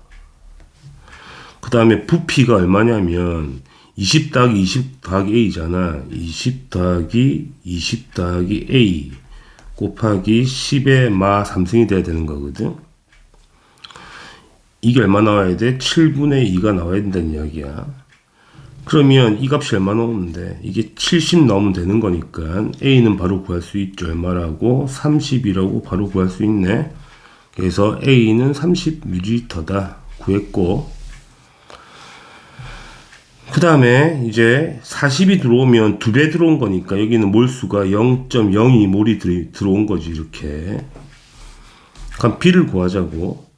A: 그 다음에 부피가 얼마냐면 20 더하기 20 더하기 A잖아. 20 더하기 20 더하기 A 곱하기 10의 마 3승이 돼야 되는 거거든. 이게 얼마 나와야 돼? 7분의 2가 나와야 된다는 이야기야. 그러면 이 값이 얼마 나오는데 이게 70 나오면 되는 거니까 A는 바로 구할 수 있죠. 얼마라고? 30이라고 바로 구할 수 있네. 그래서 A는 30ml다 구했고, 그 다음에 이제 40이 들어오면 2배 들어온 거니까 여기는 몰수가 0.02몰이 들어온 거지. 이렇게. 그럼 B를 구하자고.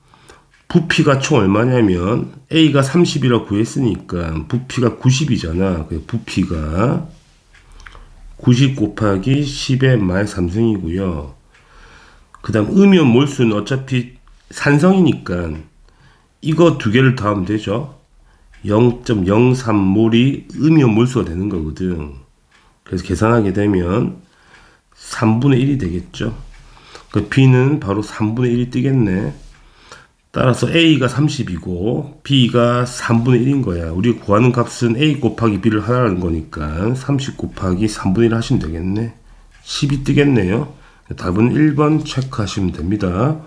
A: 부피가 총 얼마냐면 A가 30이라고 구했으니까 부피가 90이잖아. 부피가 90 곱하기 10의 말 3승이고요. 그 다음 음이온 몰수는 어차피 산성이니까 이거 두 개를 더하면 되죠. 0.03몰이 음이온 몰수가 되는 거거든. 그래서 계산하게 되면 3분의 1이 되겠죠. 그 B는 바로 3분의 1이 뜨겠네. 따라서 A가 30이고 B가 3분의 1인 거야. 우리가 구하는 값은 A 곱하기 B를 하라는 거니까 30 곱하기 3분의 1 하시면 되겠네. 10이 뜨겠네요. 답은 1번 체크하시면 됩니다.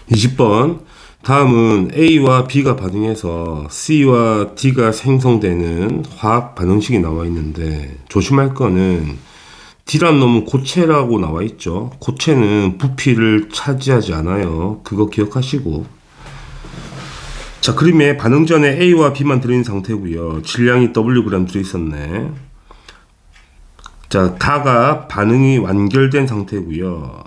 A: 20번. 다음은 A와 B가 반응해서 C와 D가 생성되는 화학 반응식이 나와 있는데 조심할 거는 D란 놈은 고체라고 나와 있죠. 고체는 부피를 차지하지 않아요. 그거 기억하시고. 자, 그림에 반응 전에 A와 B만 들어있는 상태고요. 질량이 Wg 들어있었네. 자, 다가 반응이 완결된 상태고요.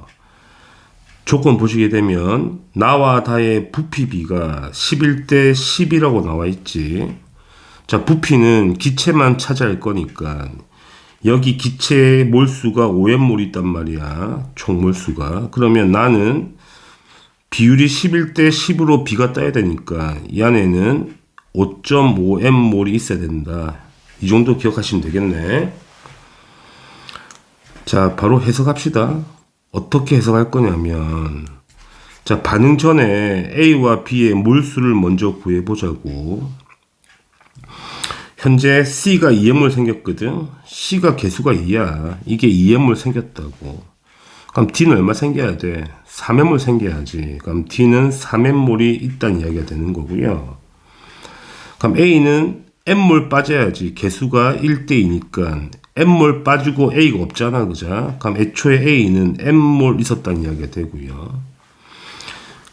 A: 조건 보시게 되면 나와 다의 부피 비가 11대 10이라고 나와 있지. 자, 부피는 기체만 차지할 거니까 여기 기체의 몰수가 5N몰이 있단 말이야. 총 몰수가. 그러면 나는 비율이 11대 10으로 B가 떠야 되니까 이 안에는 5.5M몰이 있어야 된다. 이 정도 기억하시면 되겠네. 자, 바로 해석합시다. 어떻게 해석할 거냐면, 자, 반응 전에 A와 B의 몰수를 먼저 구해보자고. 현재 C가 2M몰 생겼거든. C가 개수가 2야. 이게 2M몰 생겼다고. 그럼 D는 얼마 생겨야 돼? 3M몰 생겨야지. 그럼 D는 3M몰이 있다는 이야기가 되는 거고요. 그럼 A는 M몰 빠져야지. 개수가 1대2니까 M몰 빠지고 A가 없잖아, 그죠? 그럼 애초에 A는 M몰 있었다는 이야기가 되고요.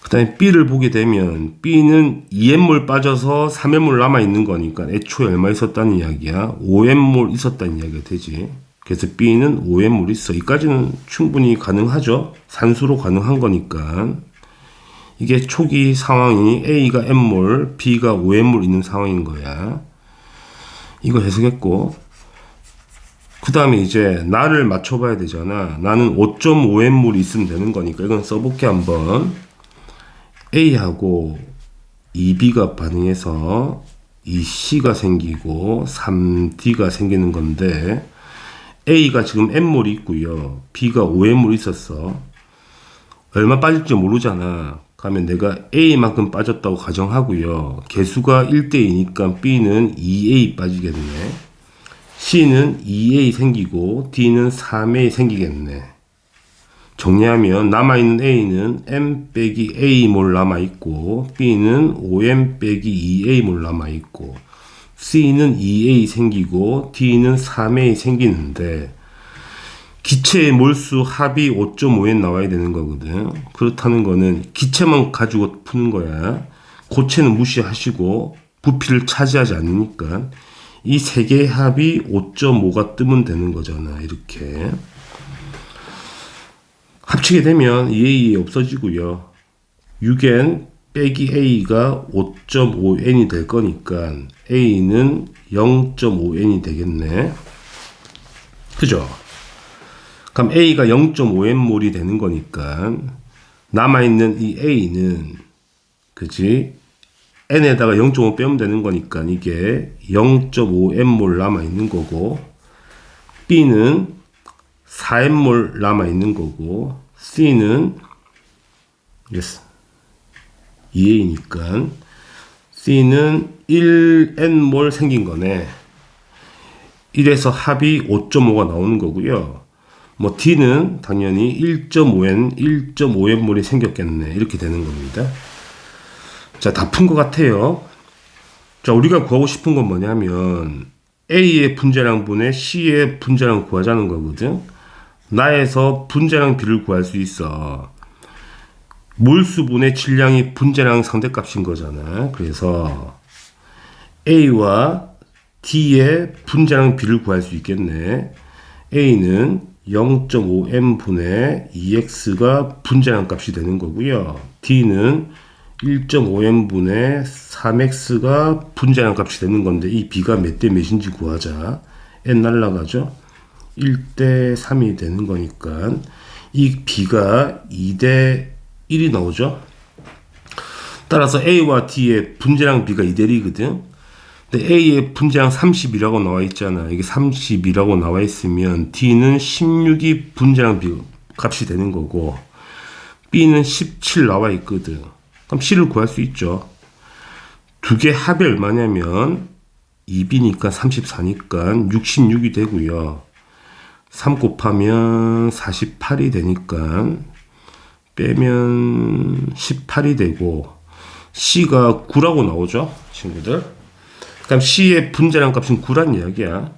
A: 그 다음에 B를 보게 되면 B는 2M몰 빠져서 3M몰 남아있는 거니까 애초에 얼마 있었다는 이야기야? 5M몰 있었다는 이야기가 되지. 그래서 B는 5M몰 있어. 이까지는 충분히 가능하죠. 산수로 가능한 거니까. 이게 초기 상황이 A가 M몰, B가 5M몰 있는 상황인 거야. 이거 해석했고, 그 다음에 이제 나를 맞춰봐야 되잖아. 나는 5.5M몰이 있으면 되는 거니까 이건 써볼게 한번. A하고 2B가 반응해서 2C가 생기고 3D가 생기는 건데, A가 지금 M몰이 있고요. B가 5M몰이 있었어. 얼마 빠질지 모르잖아. 그러면 내가 A만큼 빠졌다고 가정하고요. 개수가 1대2니까 B는 2A 빠지겠네. C는 2A 생기고 D는 3A 생기겠네. 정리하면 남아있는 A는 M 빼기 A몰 남아있고 B는 5M 빼기 2A몰 남아있고 C는 2A 생기고 D는 3A 생기는데 기체의 몰수 합이 5.5N 나와야 되는 거거든. 그렇다는 거는 기체만 가지고 푸는 거야. 고체는 무시하시고 부피를 차지하지 않으니까 이 세 개의 합이 5.5가 뜨면 되는 거잖아. 이렇게 합치게 되면 2A 없어지고요. 6N 빼기 A가 5.5N이 될 거니까 A는 0.5N이 되겠네. 그죠? 그럼 A가 0.5N몰이 되는 거니까 남아있는 이 A는 그치? N에다가 0.5 빼면 되는 거니까 이게 0.5N몰 남아있는 거고 B는 4N몰 남아있는 거고 C는 2A니까 C는 1N몰 생긴 거네. 이래서 합이 5.5가 나오는 거고요. 뭐 D는 당연히 1.5N, 1.5N몰이 생겼겠네. 이렇게 되는 겁니다. 자, 다 푼 것 같아요. 자, 우리가 구하고 싶은 건 뭐냐면 A의 분자량분의 C의 분자량 구하자는 거거든. 나에서 분자량 B를 구할 수 있어. 몰수분의 질량이 분자량 상대값인 거잖아. 그래서 A와 D의 분자량 B를 구할 수 있겠네. A는 0.5m분의 2x가 분자량 값이 되는 거고요. D는 1.5m분의 3x가 분자량 값이 되는 건데 이 B가 몇 대 몇인지 구하자. N 날라가죠. 1대 3이 되는 거니까 이 B가 2대 1이 나오죠. 따라서 A와 D의 분자량 B가 2대 1이거든. 근데 A의 분자량 30이라고 나와 있잖아. 이게 30이라고 나와 있으면 D는 16이 분자량 값이 되는 거고 B는 17 나와 있거든. 그럼 C를 구할 수 있죠. 두 개 합이 얼마냐면 2B니까 34니까 66이 되고요. 3 곱하면 48이 되니까 빼면 18이 되고 C가 9라고 나오죠. 친구들. 그럼 C의 분자량 값은 9란 이야기야.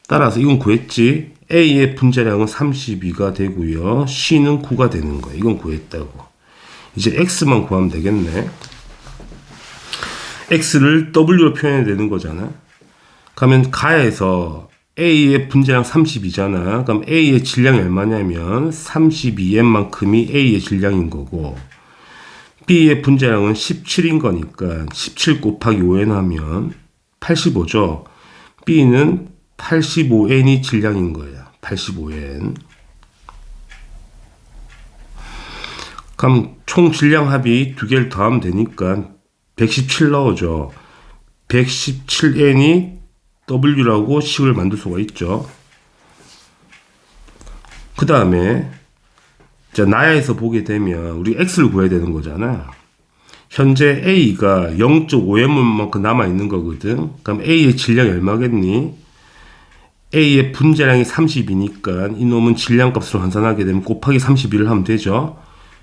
A: 따라서 이건 구했지. A의 분자량은 32가 되고요. C는 9가 되는 거야. 이건 구했다고. 이제 X만 구하면 되겠네. X를 W로 표현해야 되는 거잖아. 그러면 가에서 A의 분자량 32잖아. 그럼 A의 질량이 얼마냐면 32M만큼이 A의 질량인 거고 B의 분자량은 17인 거니까 17 곱하기 5N 하면 85죠. B는 85N이 질량인 거야. 85N. 그럼 총 질량 합이 두 개를 더하면 되니까 117 나오죠. 117n이 W라고 식을 만들 수가 있죠. 그 다음에 나야에서 보게 되면 우리 X를 구해야 되는 거잖아. 현재 A가 0.5m만큼 남아있는 거거든. 그럼 A의 질량이 얼마겠니? A의 분자량이 30이니까 이놈은 질량값으로 환산하게 되면 곱하기 32를 하면 되죠.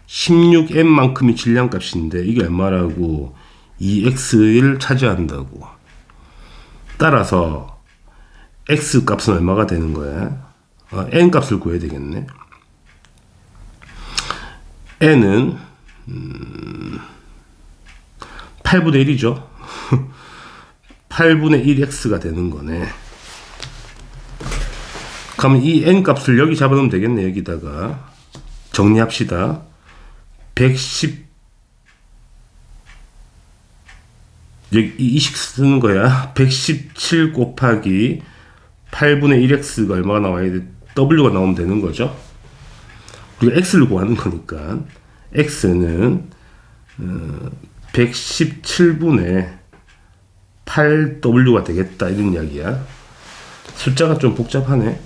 A: 16m만큼이 질량값인데 이게 얼마라고? 2x를 차지한다고. 따라서 x 값은 얼마가 되는 거야? n 값을 구해야 되겠네. n은 8분의 1이죠. 8분의 1x가 되는 거네. 그러면 이 n 값을 여기 잡아놓으면 되겠네. 여기다가 정리합시다. 110 여기 이식 쓰는 거야. 117 곱하기 8분의 1x가 얼마가 나와야 돼? w가 나오면 되는 거죠. 우리가 x를 구하는 거니까 x는 117분의 8w가 되겠다 이런 이야기야. 숫자가 좀 복잡하네.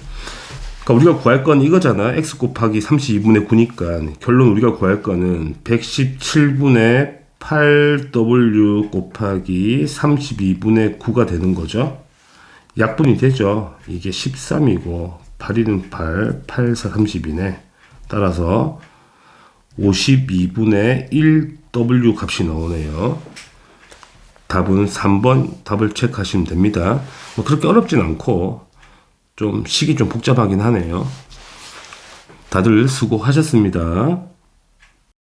A: 그러니까 우리가 구할 건 이거잖아. x 곱하기 32분의 9니까 결론 우리가 구할 거는 117분의 8w 곱하기 32분의 9가 되는 거죠. 약분이 되죠. 이게 13이고 8이는 8, 8, 4, 32네. 따라서 52분의 1w 값이 나오네요. 답은 3번 답을 체크하시면 됩니다. 뭐 그렇게 어렵진 않고 좀 식이 좀 복잡하긴 하네요. 다들 수고하셨습니다.